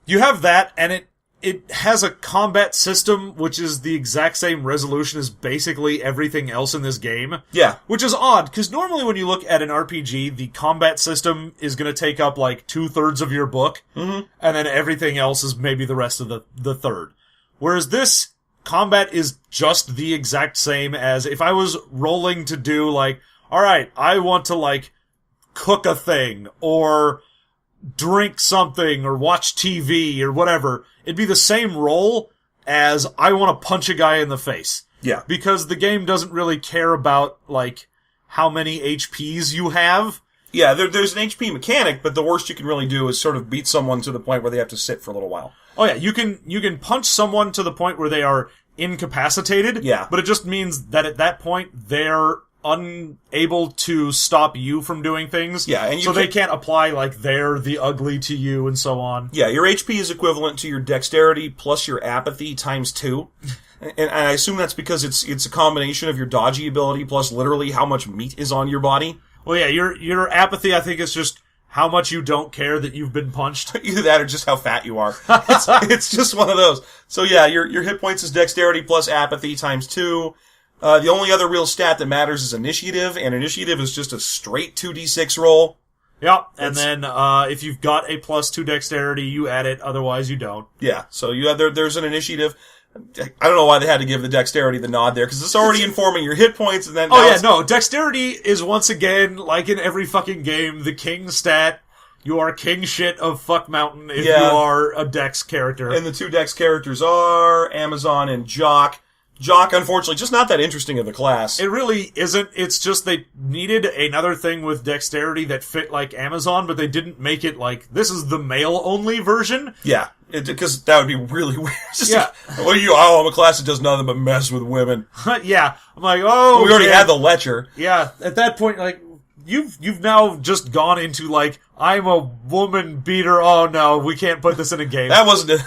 Speaker 1: you have that, and it has a combat system which is the exact same resolution as basically everything else in this game.
Speaker 2: Yeah.
Speaker 1: Which is odd, because normally when you look at an RPG, the combat system is going to take up like 2/3 of your book, and then everything else is maybe the rest of the third. Whereas this combat is just the exact same as if I was rolling to do like, alright, I want to like cook a thing, or drink something, or watch TV, or whatever. It'd be the same roll as I want to punch a guy in the face.
Speaker 2: Yeah.
Speaker 1: Because the game doesn't really care about, like, how many HPs you have.
Speaker 2: Yeah, there's an HP mechanic, but the worst you can really do is sort of beat someone to the point where they have to sit for a little while.
Speaker 1: Oh yeah, you can punch someone to the point where they are incapacitated.
Speaker 2: Yeah.
Speaker 1: But it just means that at that point, they're unable to stop you from doing things.
Speaker 2: Yeah, and
Speaker 1: they can't apply, like, they're the ugly to you and so on.
Speaker 2: Yeah, your HP is equivalent to your dexterity plus your apathy times 2. And I assume that's because it's a combination of your dodgy ability plus literally how much meat is on your body.
Speaker 1: Well, yeah, your apathy, I think, is just how much you don't care that you've been punched.
Speaker 2: Either that or just how fat you are. It's just one of those. So yeah, your hit points is dexterity plus apathy times 2. The only other real stat that matters is initiative, and initiative is just a straight 2d6 roll.
Speaker 1: Yep, and then if you've got a +2 dexterity, you add it, otherwise you don't.
Speaker 2: Yeah, so there's an initiative. I don't know why they had to give the dexterity the nod there, because it's already informing your hit points, and then...
Speaker 1: Oh yeah, no, dexterity is once again, like in every fucking game, the king stat. You are king shit of Fuck Mountain if you are a dex character.
Speaker 2: And the two dex characters are Amazon and Jock. Jock, unfortunately, just not that interesting of a class.
Speaker 1: It really isn't. It's just they needed another thing with dexterity that fit like Amazon, but they didn't make it like, this is the male-only version.
Speaker 2: Yeah, because that would be really weird.
Speaker 1: Yeah.
Speaker 2: I'm a class that does nothing but mess with women.
Speaker 1: Yeah. I'm like, oh,
Speaker 2: we already had the Lecher.
Speaker 1: Yeah, at that point, like, you've now just gone into, like, I'm a woman beater, oh no, we can't put this in a game.
Speaker 2: That wasn't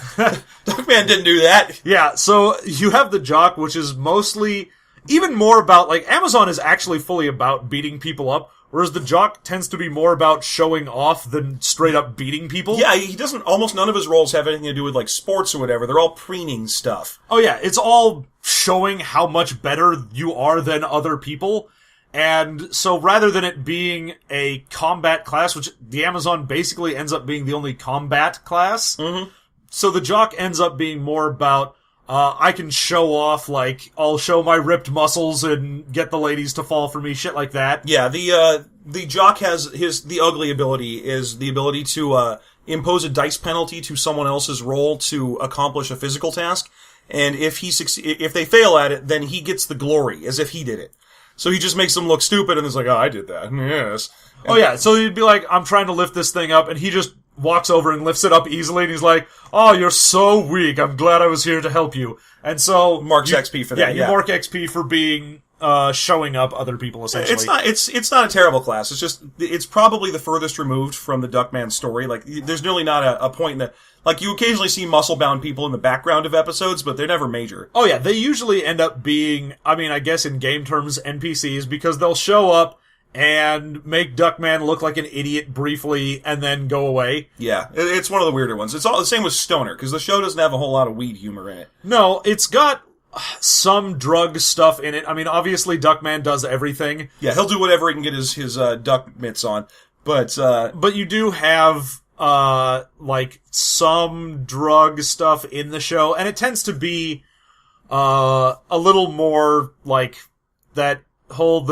Speaker 2: Duckman didn't do that.
Speaker 1: Yeah, so you have the Jock, which is mostly, even more about, like, Amazon is actually fully about beating people up, whereas the Jock tends to be more about showing off than straight up beating people.
Speaker 2: Yeah, he doesn't, almost none of his roles have anything to do with, like, sports or whatever. They're all preening stuff.
Speaker 1: Oh yeah, it's all showing how much better you are than other people. And so rather than it being a combat class, which the Amazon basically ends up being the only combat class, so the Jock ends up being more about, I can show off, like, I'll show my ripped muscles and get the ladies to fall for me, shit like that.
Speaker 2: Yeah, the Jock has the ugly ability is the ability to, impose a dice penalty to someone else's roll to accomplish a physical task. And if they fail at it, then he gets the glory, as if he did it. So he just makes them look stupid, and it's like, oh, I did that. Yes.
Speaker 1: Oh, yeah. So he'd be like, I'm trying to lift this thing up, and he just walks over and lifts it up easily, and he's like, oh, you're so weak. I'm glad I was here to help you. And so...
Speaker 2: Marks XP for that,
Speaker 1: yeah. You mark XP for being, showing up other people, essentially.
Speaker 2: It's not a terrible class. It's just, it's probably the furthest removed from the Duckman story. Like, there's nearly not a point in that... Like, you occasionally see muscle-bound people in the background of episodes, but they're never major.
Speaker 1: Oh yeah, they usually end up being, I mean, I guess in game terms, NPCs, because they'll show up and make Duckman look like an idiot briefly, and then go away.
Speaker 2: Yeah, it's one of the weirder ones. It's all the same with Stoner, because the show doesn't have a whole lot of weed humor in it.
Speaker 1: No, it's got some drug stuff in it. I mean, obviously Duckman does everything.
Speaker 2: Yeah, he'll do whatever he can get his duck mitts on, but
Speaker 1: you do have... like, some drug stuff in the show, and it tends to be, a little more, like, that whole,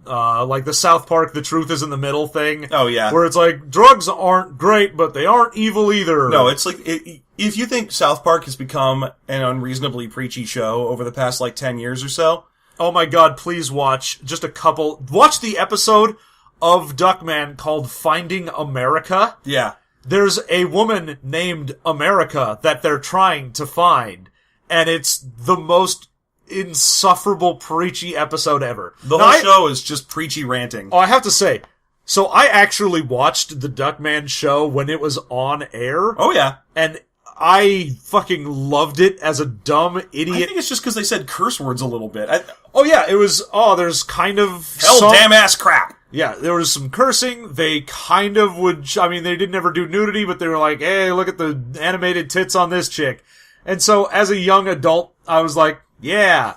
Speaker 1: like the South Park, the truth is in the middle thing.
Speaker 2: Oh, yeah.
Speaker 1: Where it's like, drugs aren't great, but they aren't evil either.
Speaker 2: No, it's like, if you think South Park has become an unreasonably preachy show over the past, like, 10 years or so,
Speaker 1: Oh my god, please watch just a couple. Watch the episode of Duckman called Finding America.
Speaker 2: Yeah.
Speaker 1: There's a woman named America that they're trying to find, and it's the most insufferable preachy episode ever.
Speaker 2: The whole show is just preachy ranting.
Speaker 1: Oh, I have to say, so I actually watched the Duckman show when it was on air.
Speaker 2: Oh, yeah.
Speaker 1: And I fucking loved it as a dumb idiot.
Speaker 2: I think it's just because they said curse words a little bit.
Speaker 1: There's kind of...
Speaker 2: damn ass crap.
Speaker 1: Yeah, there was some cursing. They kind of would... they didn't ever do nudity, but they were like, hey, look at the animated tits on this chick. And so, as a young adult, I was like, yeah,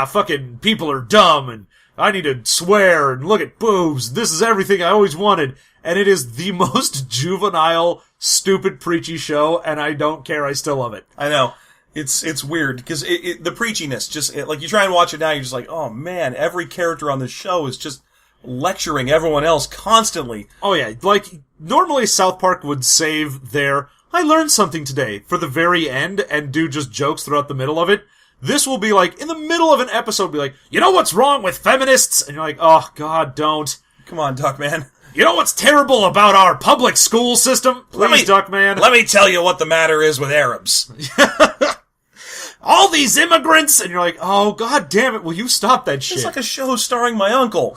Speaker 1: fucking people are dumb, and I need to swear, and look at boobs. This is everything I always wanted. And it is the most juvenile, stupid, preachy show, and I don't care. I still love it.
Speaker 2: I know. It's weird, because the preachiness, you try and watch it now, you're just like, oh man, every character on this show is just lecturing everyone else constantly.
Speaker 1: Oh yeah, normally South Park would save their, I learned something today, for the very end, and do just jokes throughout the middle of it. This will be in the middle of an episode, be like, you know what's wrong with feminists? And you're like, oh god, don't.
Speaker 2: Come on, Duckman.
Speaker 1: You know what's terrible about our public school system? Please, Duckman.
Speaker 2: Let me tell you what the matter is with Arabs.
Speaker 1: All these immigrants! And you're like, oh, god damn it, will you stop that shit?
Speaker 2: It's like a show starring my uncle.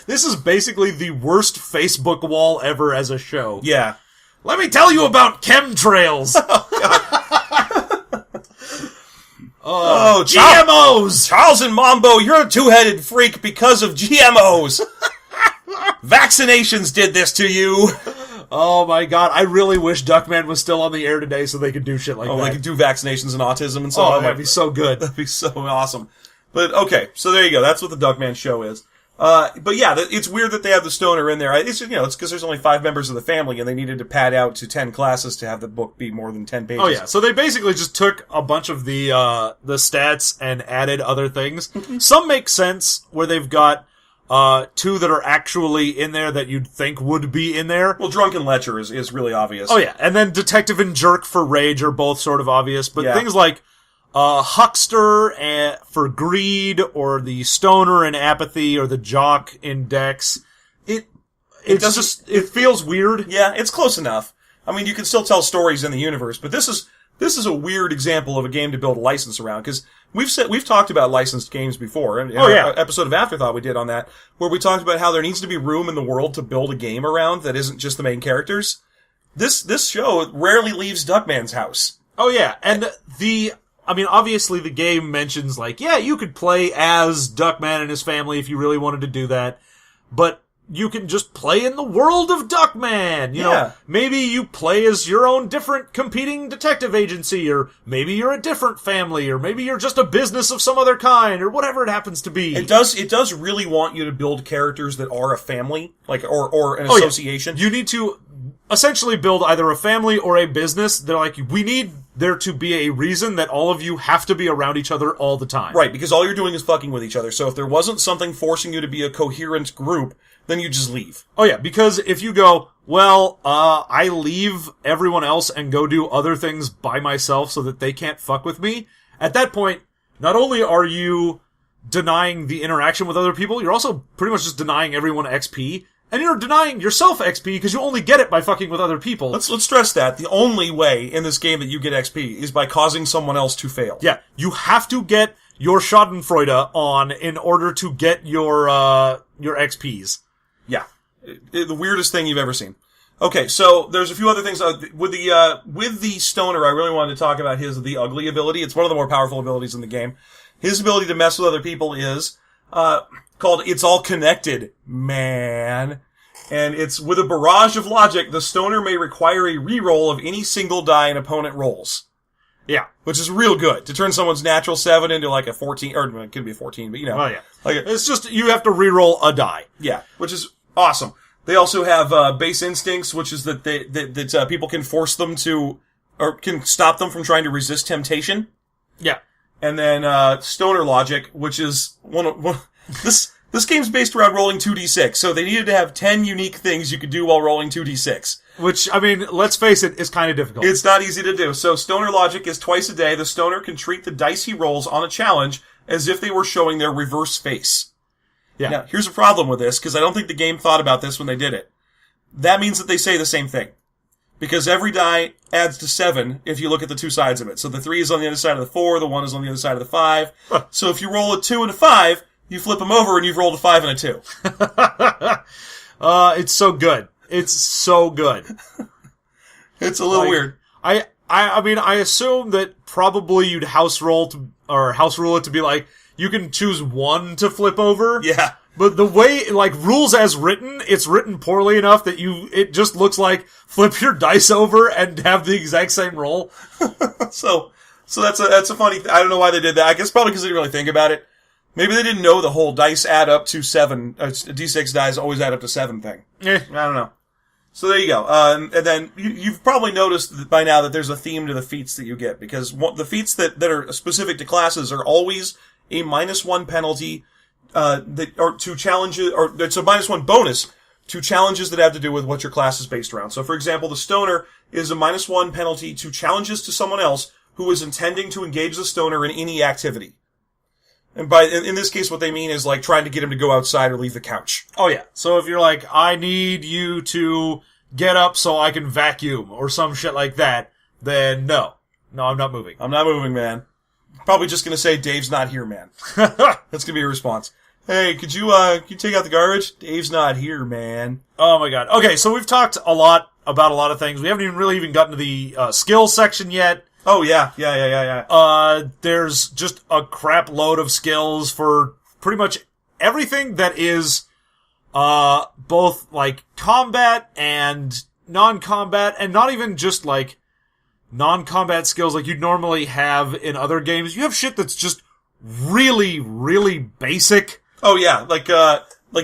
Speaker 1: This is basically the worst Facebook wall ever as a show.
Speaker 2: Yeah.
Speaker 1: Let me tell you about chemtrails!
Speaker 2: Oh,
Speaker 1: GMOs!
Speaker 2: Charles and Mambo, you're a two-headed freak because of GMOs. Vaccinations did this to you.
Speaker 1: Oh my god, I really wish Duckman was still on the air today so they could do shit like that.
Speaker 2: Oh, they could do vaccinations and autism and stuff.
Speaker 1: Oh, that'd be so good.
Speaker 2: That'd be so awesome. But, okay, so there you go. That's what the Duckman show is. But yeah, it's weird that they have the stoner in there. It's because there's only 5 members of the family and they needed to pad out to 10 classes to have the book be more than 10 pages.
Speaker 1: Oh yeah, so they basically just took a bunch of the stats and added other things. Some make sense where they've got 2 that are actually in there that you'd think would be in there.
Speaker 2: Well, Drunken Lecher is really obvious.
Speaker 1: Oh yeah, and then Detective and Jerk for Rage are both sort of obvious, but
Speaker 2: yeah.
Speaker 1: Things like Huckster for Greed, or the Stoner in Apathy, or the Jock in Dex, it feels weird.
Speaker 2: Yeah, it's close enough. I mean, you can still tell stories in the universe, but this is a weird example of a game to build a license around, because we've talked about licensed games before. In our episode of Afterthought we did on that, where we talked about how there needs to be room in the world to build a game around that isn't just the main characters. This show rarely leaves Duckman's house.
Speaker 1: Oh yeah, and obviously the game mentions, you could play as Duckman and his family if you really wanted to do that, but you can just play in the world of Duckman. You know, maybe you play as your own different competing detective agency, or maybe you're a different family, or maybe you're just a business of some other kind, or whatever it happens to be.
Speaker 2: It does really want you to build characters that are a family, or an association.
Speaker 1: Yeah. You need to essentially build either a family or a business. They're like, we need there to be a reason that all of you have to be around each other all the time.
Speaker 2: Right, because all you're doing is fucking with each other. So if there wasn't something forcing you to be a coherent group, then you just leave.
Speaker 1: Oh yeah, because if you go, I leave everyone else and go do other things by myself so that they can't fuck with me, at that point, not only are you denying the interaction with other people, you're also pretty much just denying everyone XP, and you're denying yourself XP because you only get it by fucking with other people.
Speaker 2: Let's stress that. The only way in this game that you get XP is by causing someone else to fail.
Speaker 1: Yeah, you have to get your Schadenfreude on in order to get your XPs.
Speaker 2: Yeah. The weirdest thing you've ever seen. Okay, so there's a few other things. With the Stoner, I really wanted to talk about the ugly ability. It's one of the more powerful abilities in the game. His ability to mess with other people is called It's All Connected, man. And it's with a barrage of logic, the Stoner may require a reroll of any single die an opponent rolls.
Speaker 1: Yeah.
Speaker 2: Which is real good. To turn someone's natural 7 into a 14, or it could be a 14, but
Speaker 1: Oh yeah. It's just, you have to reroll a die.
Speaker 2: Yeah. Which is awesome. They also have base instincts, which is that people can force them to, or can stop them from trying to resist temptation.
Speaker 1: Yeah.
Speaker 2: And then Stoner logic, which is this game's based around rolling 2d6, so they needed to have 10 unique things you could do while rolling 2d6.
Speaker 1: Which, let's face it, is kind of difficult.
Speaker 2: It's not easy to do. So Stoner logic is twice a day, the Stoner can treat the dice he rolls on a challenge as if they were showing their reverse face.
Speaker 1: Yeah.
Speaker 2: Now, here's a problem with this, because I don't think the game thought about this when they did it. That means that they say the same thing. Because every die adds to 7 if you look at the two sides of it. So the 3 is on the other side of the 4, the 1 is on the other side of the 5. So if you roll a 2 and a 5, you flip them over and you've rolled a 5 and a 2.
Speaker 1: It's so good. It's so good.
Speaker 2: It's a little weird.
Speaker 1: I mean, I assume that probably you'd house rule it to be like, you can choose 1 to flip over.
Speaker 2: Yeah.
Speaker 1: But the way, like, rules as written, it's written poorly enough that it just looks like flip your dice over and have the exact same roll.
Speaker 2: So that's a funny I don't know why they did that. I guess probably because they didn't really think about it. Maybe they didn't know the whole dice add up to 7, D6 dice always add up to 7 thing. I don't know. So there you go. And then you've probably noticed by now that there's a theme to the feats that you get, because the feats that are specific to classes are always a -1 penalty, to challenges, or it's a -1 bonus to challenges that have to do with what your class is based around. So for example, the stoner is a -1 penalty to challenges to someone else who is intending to engage the stoner in any activity. And in this case, what they mean is like trying to get him to go outside or leave the couch.
Speaker 1: Oh yeah. So if you're like, I need you to get up so I can vacuum or some shit like that, then no, I'm not moving.
Speaker 2: I'm not moving, man. Probably just gonna say, Dave's not here, man. That's gonna be your response. Hey, could you take out the garbage? Dave's not here, man.
Speaker 1: Oh my god. Okay, so we've talked a lot about a lot of things. We haven't even gotten to the skills section yet.
Speaker 2: Oh yeah.
Speaker 1: There's just a crap load of skills for pretty much everything that is both like combat and non-combat, and not even just like non-combat skills like you'd normally have in other games. You have shit that's just really, really basic.
Speaker 2: Oh yeah, like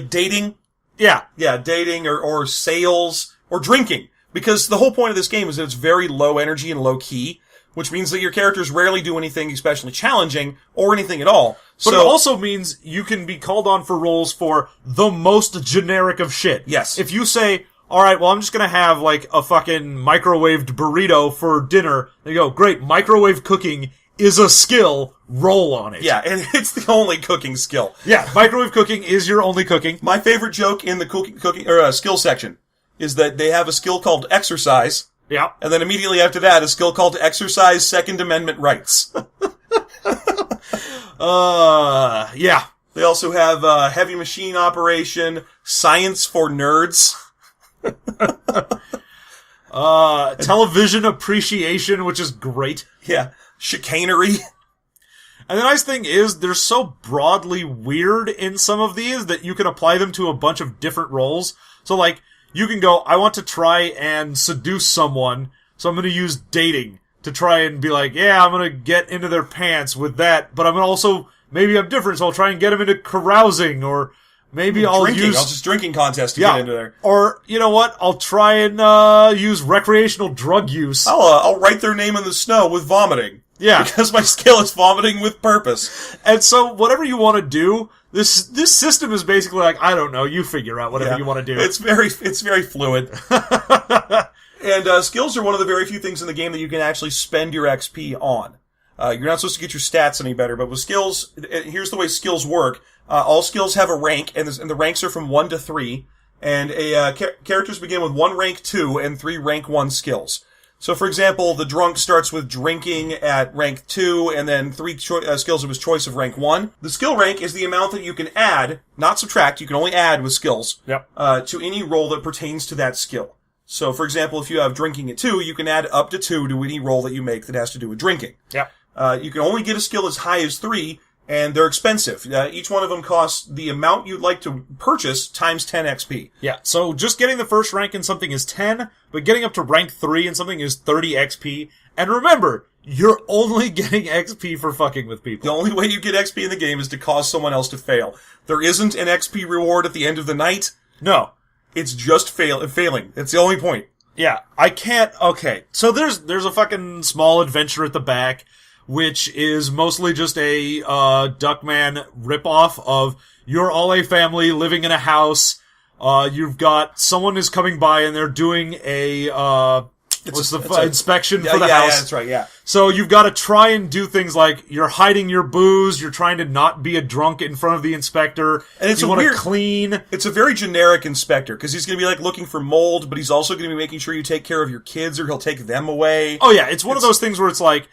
Speaker 2: dating.
Speaker 1: Yeah.
Speaker 2: Yeah, dating or sales or drinking. Because the whole point of this game is that it's very low energy and low key, which means that your characters rarely do anything especially challenging or anything at all.
Speaker 1: But it also means you can be called on for roles for the most generic of shit.
Speaker 2: Yes.
Speaker 1: If you say, alright, well I'm just gonna have like a fucking microwaved burrito for dinner, they go, great, microwave cooking is a skill, roll on it.
Speaker 2: Yeah, and it's the only cooking skill.
Speaker 1: Yeah, microwave cooking is your only cooking.
Speaker 2: My favorite joke in the cooking skill section is that they have a skill called exercise.
Speaker 1: Yeah.
Speaker 2: And then immediately after that, a skill called exercise Second Amendment rights.
Speaker 1: Yeah.
Speaker 2: They also have heavy machine operation, science for nerds.
Speaker 1: Television appreciation, which is great.
Speaker 2: Yeah. Chicanery.
Speaker 1: And the nice thing is, they're so broadly weird in some of these that you can apply them to a bunch of different roles. So like, you can go, I want to try and seduce someone, so I'm going to use dating to try and be like, yeah, I'm going to get into their pants with that, but I'm gonna also, maybe I'm different, so I'll try and get them into carousing, or maybe I'll
Speaker 2: just drinking contest to get into there.
Speaker 1: Or, you know what, I'll try and use recreational drug use.
Speaker 2: I'll write their name in the snow with vomiting.
Speaker 1: Yeah.
Speaker 2: Because my skill is vomiting with purpose.
Speaker 1: And so, whatever you want to do, this system is basically like, I don't know, you figure out whatever you want to do.
Speaker 2: It's very fluid. And skills are one of the very few things in the game that you can actually spend your XP on. You're not supposed to get your stats any better, but with skills, here's the way skills work. All skills have a rank, and the ranks are from 1 to 3, and characters begin with 1 rank 2 and 3 rank 1 skills. So, for example, the drunk starts with drinking at rank 2, and then 3 skills of his choice of rank 1. The skill rank is the amount that you can add, not subtract, you can only add with skills, to any role that pertains to that skill. So, for example, if you have drinking at 2, you can add up to 2 to any roll that you make that has to do with drinking.
Speaker 1: Yeah.
Speaker 2: You can only get a skill as high as 3, and they're expensive. Each one of them costs the amount you'd like to purchase times 10 XP.
Speaker 1: Yeah, so just getting the first rank in something is 10, but getting up to rank 3 in something is 30 XP. And remember, you're only getting XP for fucking with people.
Speaker 2: The only way you get XP in the game is to cause someone else to fail. There isn't an XP reward at the end of the night.
Speaker 1: No.
Speaker 2: It's just failing. It's the only point.
Speaker 1: Yeah, I can't... Okay, so there's a fucking small adventure at the back, which is mostly just a Duckman ripoff of you're all a family living in a house. You've got someone is coming by and they're doing a What's the inspection for the house?
Speaker 2: Yeah, that's right, yeah.
Speaker 1: So you've got to try and do things like you're hiding your booze, you're trying to not be a drunk in front of the inspector,
Speaker 2: and it's
Speaker 1: you want to clean.
Speaker 2: It's a very generic inspector, because he's going to be like looking for mold, but he's also going to be making sure you take care of your kids or he'll take them away.
Speaker 1: Oh yeah, it's one of those things where it's like,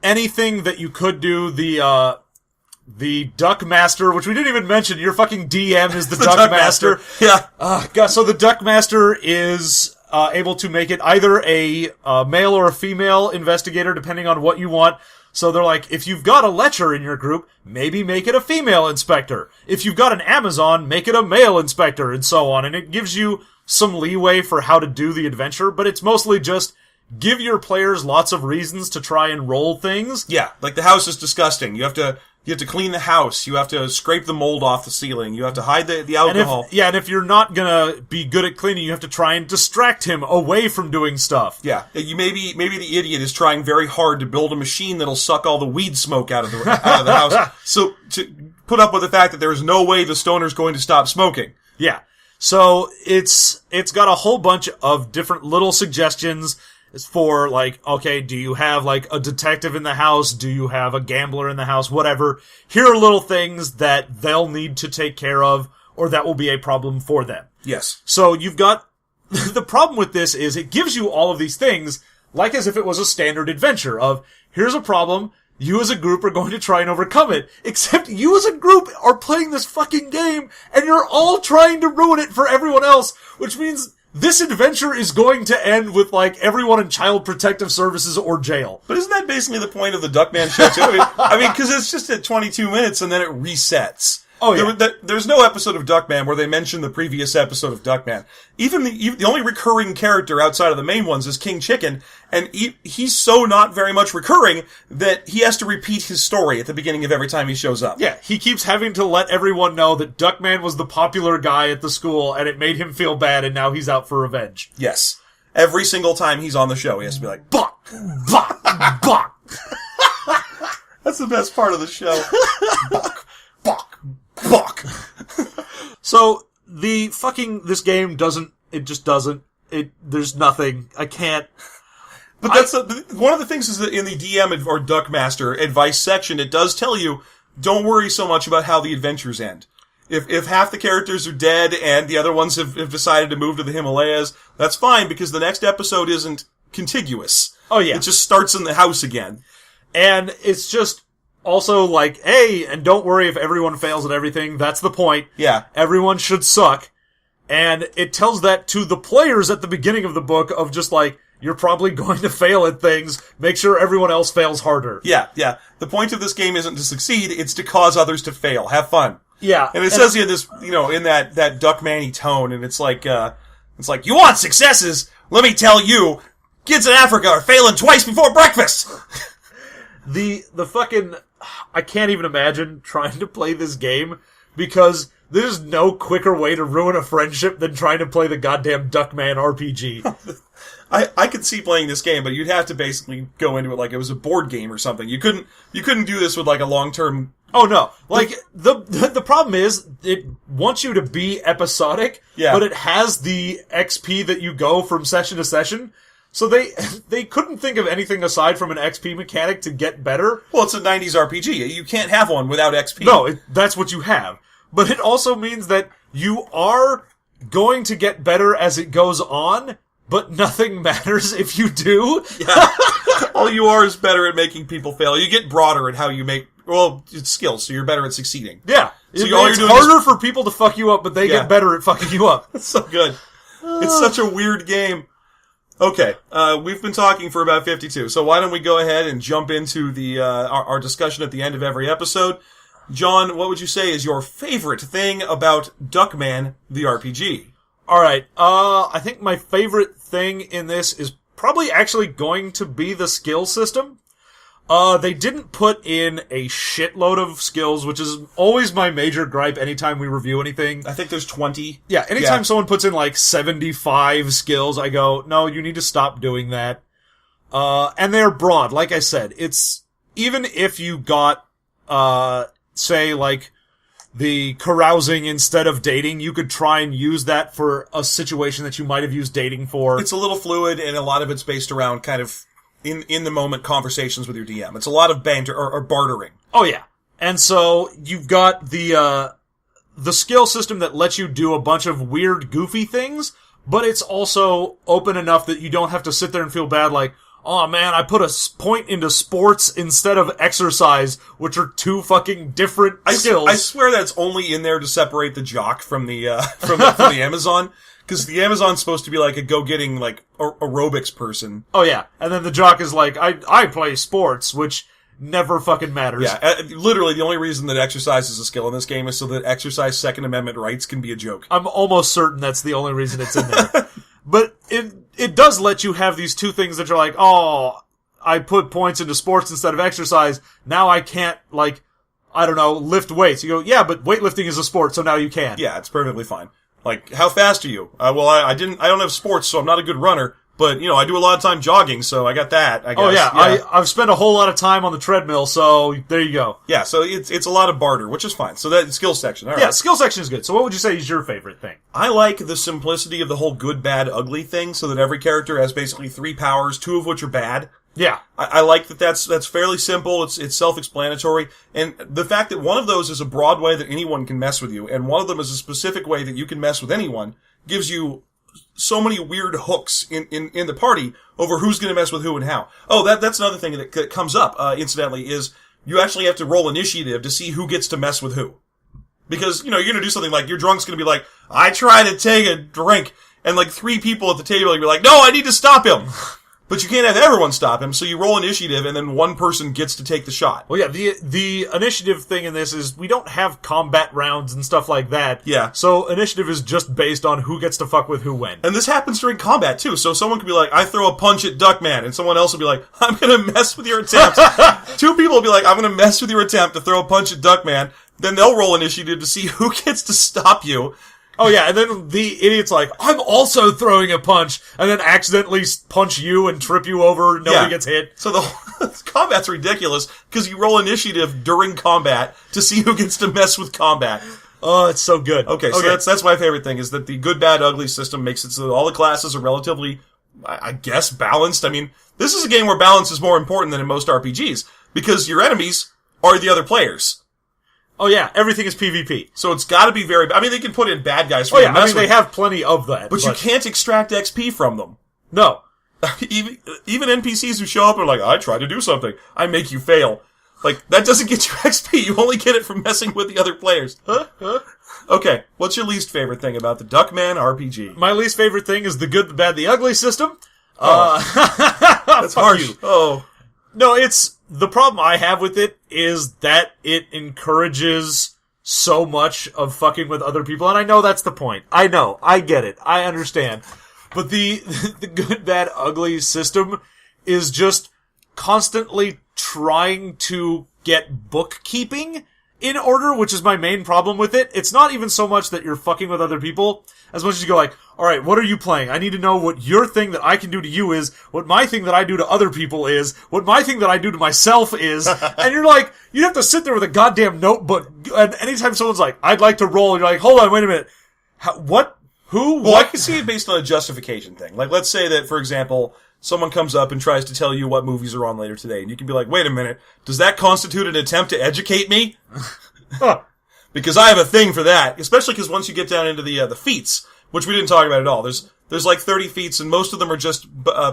Speaker 1: anything that you could do, the Duck Master, which we didn't even mention, your fucking DM is the Duck Master.
Speaker 2: Yeah.
Speaker 1: God, so the Duck Master is able to make it either a male or a female investigator, depending on what you want. So they're like, if you've got a lecher in your group, maybe make it a female inspector. If you've got an Amazon, make it a male inspector, and so on. And it gives you some leeway for how to do the adventure, but it's mostly just give your players lots of reasons to try and roll things.
Speaker 2: Yeah, like the house is disgusting. You have to clean the house. You have to scrape the mold off the ceiling. You have to hide the alcohol.
Speaker 1: And if you're not gonna be good at cleaning, you have to try and distract him away from doing stuff.
Speaker 2: Yeah, you maybe the idiot is trying very hard to build a machine that'll suck all the weed smoke out of the house. So to put up with the fact that there is no way the stoner's going to stop smoking.
Speaker 1: Yeah. So it's got a whole bunch of different little suggestions. It's for, like, okay, do you have, like, a detective in the house? Do you have a gambler in the house? Whatever. Here are little things that they'll need to take care of, or that will be a problem for them.
Speaker 2: Yes.
Speaker 1: So you've got... the problem with this is it gives you all of these things, like as if it was a standard adventure of, here's a problem, you as a group are going to try and overcome it. Except you as a group are playing this fucking game, and you're all trying to ruin it for everyone else, which means... this adventure is going to end with, like, everyone in Child Protective Services or jail.
Speaker 2: But isn't that basically the point of the Duckman show, too? I mean, because it's just at 22 minutes and then it resets.
Speaker 1: Oh, yeah.
Speaker 2: There's no episode of Duckman where they mention the previous episode of Duckman. Even the only recurring character outside of the main ones is King Chicken, and he's so not very much recurring that he has to repeat his story at the beginning of every time he shows up.
Speaker 1: Yeah, he keeps having to let everyone know that Duckman was the popular guy at the school, and it made him feel bad, and now he's out for revenge.
Speaker 2: Yes. Every single time he's on the show, he has to be like, "Buck!
Speaker 1: Buck! Buck!"
Speaker 2: That's the best part of the show. Buck! Buck!
Speaker 1: Fuck. So, this game just doesn't, there's nothing, I can't.
Speaker 2: But that's one of the things is that in the DM or Duck Master advice section, it does tell you, don't worry so much about how the adventures end. If half the characters are dead and the other ones have decided to move to the Himalayas, that's fine because the next episode isn't contiguous.
Speaker 1: Oh yeah.
Speaker 2: It just starts in the house again.
Speaker 1: And it's just, also, like, hey, and don't worry if everyone fails at everything. That's the point.
Speaker 2: Yeah.
Speaker 1: Everyone should suck. And it tells that to the players at the beginning of the book of just like, you're probably going to fail at things. Make sure everyone else fails harder.
Speaker 2: Yeah, yeah. The point of this game isn't to succeed, it's to cause others to fail. Have fun.
Speaker 1: Yeah.
Speaker 2: And it says in this, in that Duckman-y tone, and it's like, you want successes? Let me tell you, kids in Africa are failing twice before breakfast!
Speaker 1: The fucking... I can't even imagine trying to play this game because there's no quicker way to ruin a friendship than trying to play the goddamn Duckman RPG.
Speaker 2: I could see playing this game, but you'd have to basically go into it like it was a board game or something. You couldn't do this with like a long-term...
Speaker 1: Oh no. Like, the problem is, it wants you to be episodic,
Speaker 2: yeah.
Speaker 1: But it has the XP that you go from session to session. So they couldn't think of anything aside from an XP mechanic to get better.
Speaker 2: Well, it's a 90s RPG. You can't have one without XP.
Speaker 1: No, that's what you have. But it also means that you are going to get better as it goes on, but nothing matters if you do.
Speaker 2: Yeah. All you are is better at making people fail. You get broader at how you make... Well, it's skills, so you're better at succeeding.
Speaker 1: Yeah.
Speaker 2: So
Speaker 1: it's harder for people to fuck you up, but they get better at fucking you up.
Speaker 2: It's so good. It's such a weird game. Okay, we've been talking for about 52, so why don't we go ahead and jump into the our discussion at the end of every episode. John, what would you say is your favorite thing about Duckman, the RPG?
Speaker 1: Alright, I think my favorite thing in this is probably actually going to be the skill system. They didn't put in a shitload of skills, which is always my major gripe anytime we review anything.
Speaker 2: I think there's 20.
Speaker 1: Yeah, anytime someone puts in like 75 skills, I go, no, you need to stop doing that. And they're broad. Like I said, it's, even if you got, say like, the carousing instead of dating, you could try and use that for a situation that you might have used dating for.
Speaker 2: It's a little fluid, and a lot of it's based around kind of in the moment conversations with your DM. It's a lot of banter or bartering.
Speaker 1: Oh yeah. And so you've got the skill system that lets you do a bunch of weird, goofy things, but it's also open enough that you don't have to sit there and feel bad like, oh man, I put a point into sports instead of exercise, which are two fucking different skills.
Speaker 2: I swear that's only in there to separate the jock from the from the Amazon. Because the Amazon's supposed to be like a go-getting, like, aerobics person.
Speaker 1: Oh, yeah. And then the jock is like, I play sports, which never fucking matters.
Speaker 2: Yeah, literally the only reason that exercise is a skill in this game is so that exercise Second Amendment rights can be a joke.
Speaker 1: I'm almost certain that's the only reason it's in there. But it does let you have these two things that you're like, oh, I put points into sports instead of exercise. Now I can't, like, I don't know, lift weights. You go, yeah, but weightlifting is a sport, so now you can.
Speaker 2: Yeah, it's perfectly fine. Like, how fast are you? Well, I don't have sports, so I'm not a good runner, but, you know, I do a lot of time jogging, so I got that, I guess.
Speaker 1: Oh, yeah. I've spent a whole lot of time on the treadmill, so there you go.
Speaker 2: Yeah, so it's a lot of barter, which is fine. So that skill section, all right.
Speaker 1: Yeah, skill section is good. So what would you say is your favorite thing?
Speaker 2: I like the simplicity of the whole good, bad, ugly thing, so that every character has basically 3 powers, 2 of which are bad.
Speaker 1: Yeah.
Speaker 2: I like that's fairly simple, it's self-explanatory, and the fact that one of those is a broad way that anyone can mess with you, and one of them is a specific way that you can mess with anyone, gives you so many weird hooks in the party over who's gonna mess with who and how. Oh, that's another thing that comes up, incidentally, is you actually have to roll initiative to see who gets to mess with who. Because, you know, you're gonna do something like, your drunk's gonna be like, I tried to take a drink, and like 3 people at the table are like, no, I need to stop him! But you can't have everyone stop him, so you roll initiative, and then one person gets to take the shot.
Speaker 1: Well, yeah, the initiative thing in this is we don't have combat rounds and stuff like that.
Speaker 2: Yeah.
Speaker 1: So initiative is just based on who gets to fuck with who when.
Speaker 2: And this happens during combat, too. So someone could be like, I throw a punch at Duckman, and someone else will be like, I'm gonna mess with your attempt. 2 people will be like, I'm gonna mess with your attempt to throw a punch at Duckman. Then they'll roll initiative to see who gets to stop you.
Speaker 1: Oh yeah, and then the idiot's like, I'm also throwing a punch, and then accidentally punch you and trip you over, nobody gets hit.
Speaker 2: So the combat's ridiculous, because you roll initiative during combat to see who gets to mess with combat.
Speaker 1: Oh, it's so good.
Speaker 2: Okay, so that's my favorite thing, is that the good, bad, ugly system makes it so that all the classes are relatively, I guess, balanced. I mean, this is a game where balance is more important than in most RPGs, because your enemies are the other players.
Speaker 1: Oh yeah, everything is PvP.
Speaker 2: So it's gotta be very... I mean, they can put in bad guys for you to mess with.
Speaker 1: They have plenty of that.
Speaker 2: But you can't extract XP from them.
Speaker 1: No.
Speaker 2: Even NPCs who show up are like, I tried to do something. I make you fail. Like, that doesn't get you XP. You only get it from messing with the other players. Okay, what's your least favorite thing about the Duckman RPG?
Speaker 1: My least favorite thing is the good, the bad, the ugly system.
Speaker 2: That's harsh. Oh.
Speaker 1: No, the problem I have with it is that it encourages so much of fucking with other people, and I know that's the point. I know. I get it. I understand. But the good, bad, ugly system is just constantly trying to get bookkeeping in order, which is my main problem with it. It's not even so much that you're fucking with other people, as much as you go like, alright, what are you playing? I need to know what your thing that I can do to you is, what my thing that I do to other people is, what my thing that I do to myself is, and you're like, you have to sit there with a goddamn notebook, and anytime someone's like, I'd like to roll, you're like, hold on, wait a minute. What? Who?
Speaker 2: Well,
Speaker 1: what?
Speaker 2: I can see it based on a justification thing. Like, let's say that, for example, someone comes up and tries to tell you what movies are on later today, and you can be like, wait a minute, does that constitute an attempt to educate me? Because I have a thing for that. Especially because once you get down into the feats, which we didn't talk about at all, there's like 30 feats, and most of them are just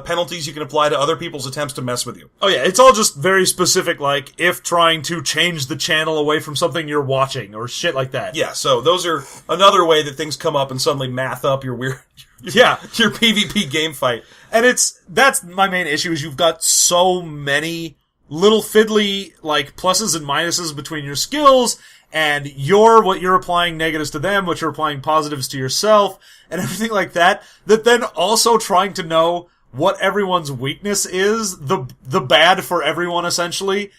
Speaker 2: penalties you can apply to other people's attempts to mess with you.
Speaker 1: Oh yeah, it's all just very specific, like, if trying to change the channel away from something you're watching, or shit like that.
Speaker 2: Yeah, so those are another way that things come up and suddenly math up your weird...
Speaker 1: Yeah.
Speaker 2: Your PvP game fight.
Speaker 1: And that's my main issue, is you've got so many little fiddly, like, pluses and minuses between your skills, and what you're applying negatives to them, what you're applying positives to yourself, and everything like that, that then also trying to know what everyone's weakness is, the bad for everyone, essentially,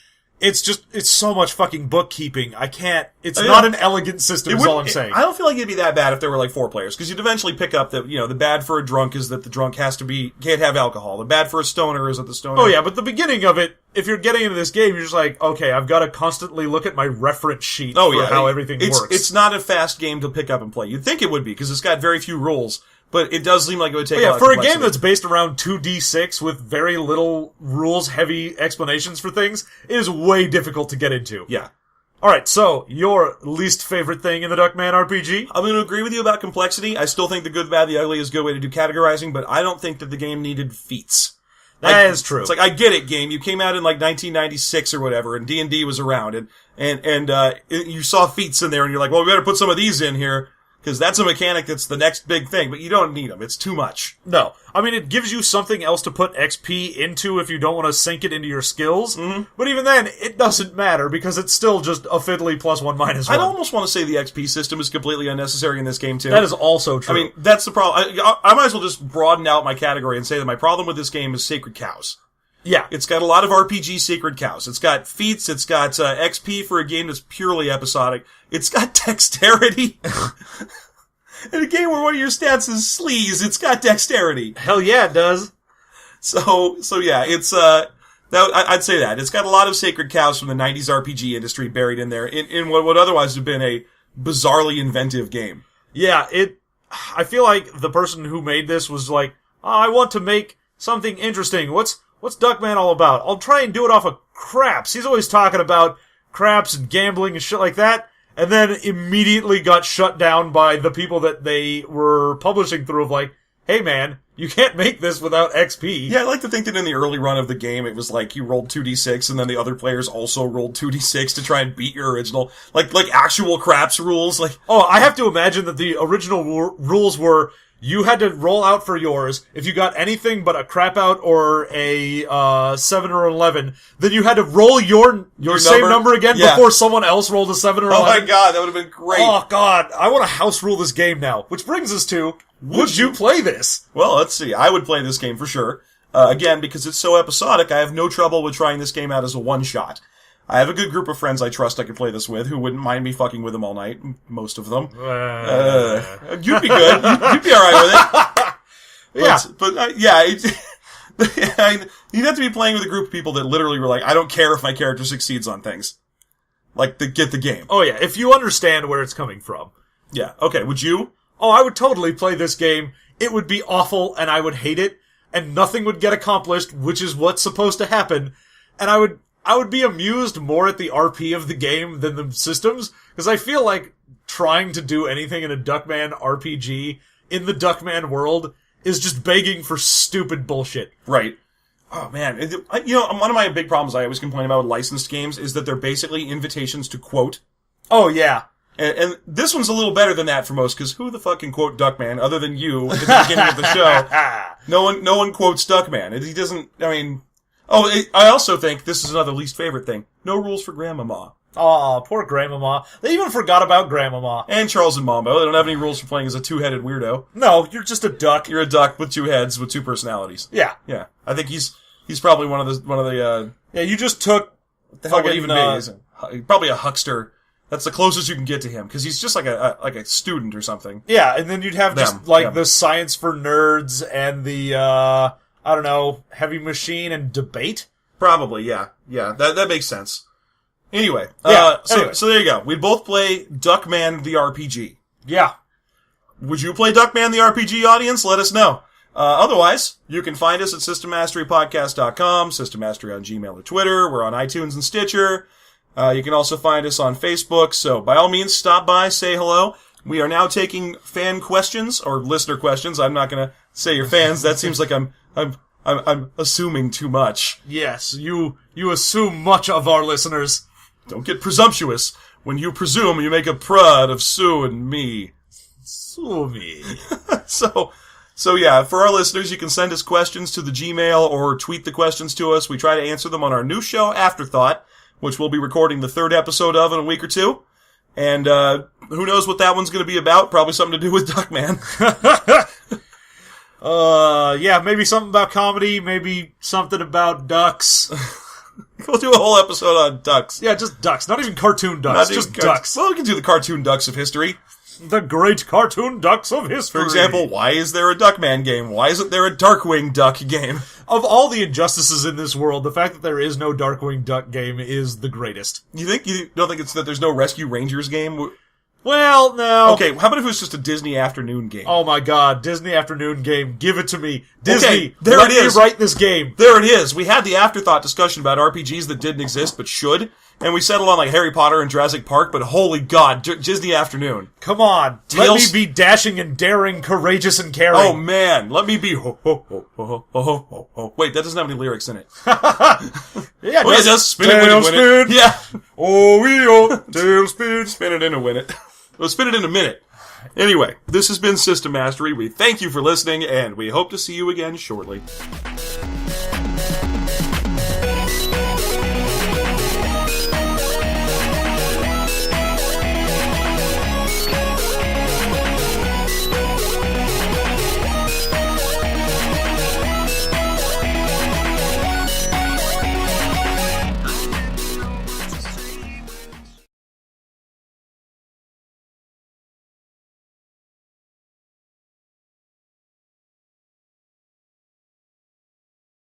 Speaker 1: it's so much fucking bookkeeping. I can't, it's not an elegant system is all I'm saying.
Speaker 2: I don't feel like it'd be that bad if there were like 4 players, because you'd eventually pick up that, the bad for a drunk is that the drunk can't have alcohol. The bad for a stoner is that the stoner...
Speaker 1: Oh yeah, but the beginning of it, if you're getting into this game, you're just like, okay, I've got to constantly look at my reference sheet for how everything works.
Speaker 2: It's not a fast game to pick up and play. You'd think it would be, because it's got very few rules. But it does seem like it would take a lot of complexity.
Speaker 1: For a game that's based around 2d6 with very little rules-heavy explanations for things, it is way difficult to get into.
Speaker 2: Yeah.
Speaker 1: Alright, so, your least favorite thing in the Duckman RPG?
Speaker 2: I'm going to agree with you about complexity. I still think the good, the bad, the ugly is a good way to do categorizing, but I don't think that the game needed feats.
Speaker 1: That is true.
Speaker 2: It's like, I get it, game. You came out in like 1996 or whatever, and D&D was around, and you saw feats in there, and you're like, well, we better put some of these in here. Because that's a mechanic that's the next big thing, but you don't need them. It's too much.
Speaker 1: No. I mean, it gives you something else to put XP into if you don't want to sink it into your skills. Mm-hmm. But even then, it doesn't matter, because it's still just a fiddly +1 -1.
Speaker 2: I'd almost want to say the XP system is completely unnecessary in this game, too.
Speaker 1: That is also true.
Speaker 2: I mean, that's the problem. I might as well just broaden out my category and say that my problem with this game is sacred cows.
Speaker 1: Yeah.
Speaker 2: It's got a lot of RPG sacred cows. It's got feats, it's got XP for a game that's purely episodic. It's got dexterity. In a game where one of your stats is sleaze, it's got dexterity.
Speaker 1: Hell yeah, it does.
Speaker 2: So yeah, it's, I'd say that. It's got a lot of sacred cows from the 90s RPG industry buried in there, in what would otherwise have been a bizarrely inventive game.
Speaker 1: Yeah, I feel like the person who made this was like, I want to make something interesting. What's Duckman all about? I'll try and do it off of craps. He's always talking about craps and gambling and shit like that. And then immediately got shut down by the people that they were publishing through of like, hey man, you can't make this without XP.
Speaker 2: Yeah, I like to think that in the early run of the game, it was like you rolled 2d6 and then the other players also rolled 2d6 to try and beat your original, like actual craps rules. Like,
Speaker 1: oh, I have to imagine that the original rules were you had to roll out for yours. If you got anything but a crap out or a 7 or 11, then you had to roll your same number again before someone else rolled a 7 or 11.
Speaker 2: Oh my god, that would have been great.
Speaker 1: Oh god, I want to house rule this game now. Which brings us to, would you play this?
Speaker 2: Well, let's see. I would play this game for sure. Again, because it's so episodic, I have no trouble with trying this game out as a one-shot. I have a good group of friends I trust I could play this with who wouldn't mind me fucking with them all night. Most of them. You'd be good. You'd be alright with it. But you'd have to be playing with a group of people that literally were like, I don't care if my character succeeds on things. Like, get the game.
Speaker 1: Oh yeah, if you understand where it's coming from.
Speaker 2: Yeah, okay, would you?
Speaker 1: Oh, I would totally play this game. It would be awful, and I would hate it, and nothing would get accomplished, which is what's supposed to happen, and I would be amused more at the RP of the game than the systems, because I feel like trying to do anything in a Duckman RPG in the Duckman world is just begging for stupid bullshit.
Speaker 2: Right. Oh, man. One of my big problems I always complain about with licensed games is that they're basically invitations to quote.
Speaker 1: Oh, yeah.
Speaker 2: And this one's a little better than that for most, because who the fuck can quote Duckman other than you at the beginning of the show? No one quotes Duckman. He doesn't, I also think this is another least favorite thing. No rules for Grandmama.
Speaker 1: Aw, poor Grandmama. They even forgot about Grandmama.
Speaker 2: And Charles and Mambo. They don't have any rules for playing as a two-headed weirdo.
Speaker 1: No, you're just a duck.
Speaker 2: You're a duck with two heads with two personalities.
Speaker 1: Yeah.
Speaker 2: Yeah. I think he's probably one of the
Speaker 1: yeah, you just took
Speaker 2: what the hell would even be? Probably a huckster. That's the closest you can get to him, because he's just like a student or something.
Speaker 1: Yeah, and then you'd have the science for nerds and the heavy machine and debate?
Speaker 2: Probably, yeah. Yeah, that makes sense. Anyway, so there you go. We both play Duckman the RPG.
Speaker 1: Yeah.
Speaker 2: Would you play Duckman the RPG, audience? Let us know. Otherwise, you can find us at SystemMasteryPodcast.com, System Mastery on Gmail or Twitter. We're on iTunes and Stitcher. You can also find us on Facebook, so by all means, stop by, say hello. We are now taking fan questions, or listener questions. I'm not gonna say you're fans. That seems like I'm assuming too much.
Speaker 1: Yes, you assume much of our listeners.
Speaker 2: Don't get presumptuous. When you presume, you make a prod of Sue and me.
Speaker 1: Sue me.
Speaker 2: So yeah, for our listeners, you can send us questions to the Gmail or tweet the questions to us. We try to answer them on our new show, Afterthought, which we'll be recording the 3rd episode of in a week or two. And who knows what that one's going to be about? Probably something to do with Duckman.
Speaker 1: Yeah, maybe something about comedy, maybe something about ducks.
Speaker 2: We'll do a whole episode on ducks.
Speaker 1: Yeah, just ducks. Not even cartoon ducks, just ducks.
Speaker 2: Well, we can do the cartoon ducks of history.
Speaker 1: The great cartoon ducks of history.
Speaker 2: For example, why is there a Duckman game? Why isn't there a Darkwing Duck game?
Speaker 1: Of all the injustices in this world, the fact that there is no Darkwing Duck game is the greatest.
Speaker 2: You don't think it's that there's no Rescue Rangers game?
Speaker 1: Well, no.
Speaker 2: Okay, how about if it was just a Disney afternoon game?
Speaker 1: Oh my god, Disney afternoon game. Give it to me. Disney,
Speaker 2: okay, there
Speaker 1: let
Speaker 2: it is.
Speaker 1: me write this game.
Speaker 2: There it is. We had the afterthought discussion about RPGs that didn't exist but should, and we settled on like Harry Potter and Jurassic Park, but holy god, Disney afternoon.
Speaker 1: Come on. Let me be dashing and daring, courageous and caring.
Speaker 2: Oh man, let me be ho ho ho ho ho ho ho ho. Wait, that doesn't have any lyrics in it.
Speaker 1: Yeah,
Speaker 2: just spin it when you win it. Yeah.
Speaker 1: Tailspin.
Speaker 2: Spin it in and win it. We'll spin it in a minute. Anyway, this has been System Mastery. We thank you for listening, and we hope to see you again shortly.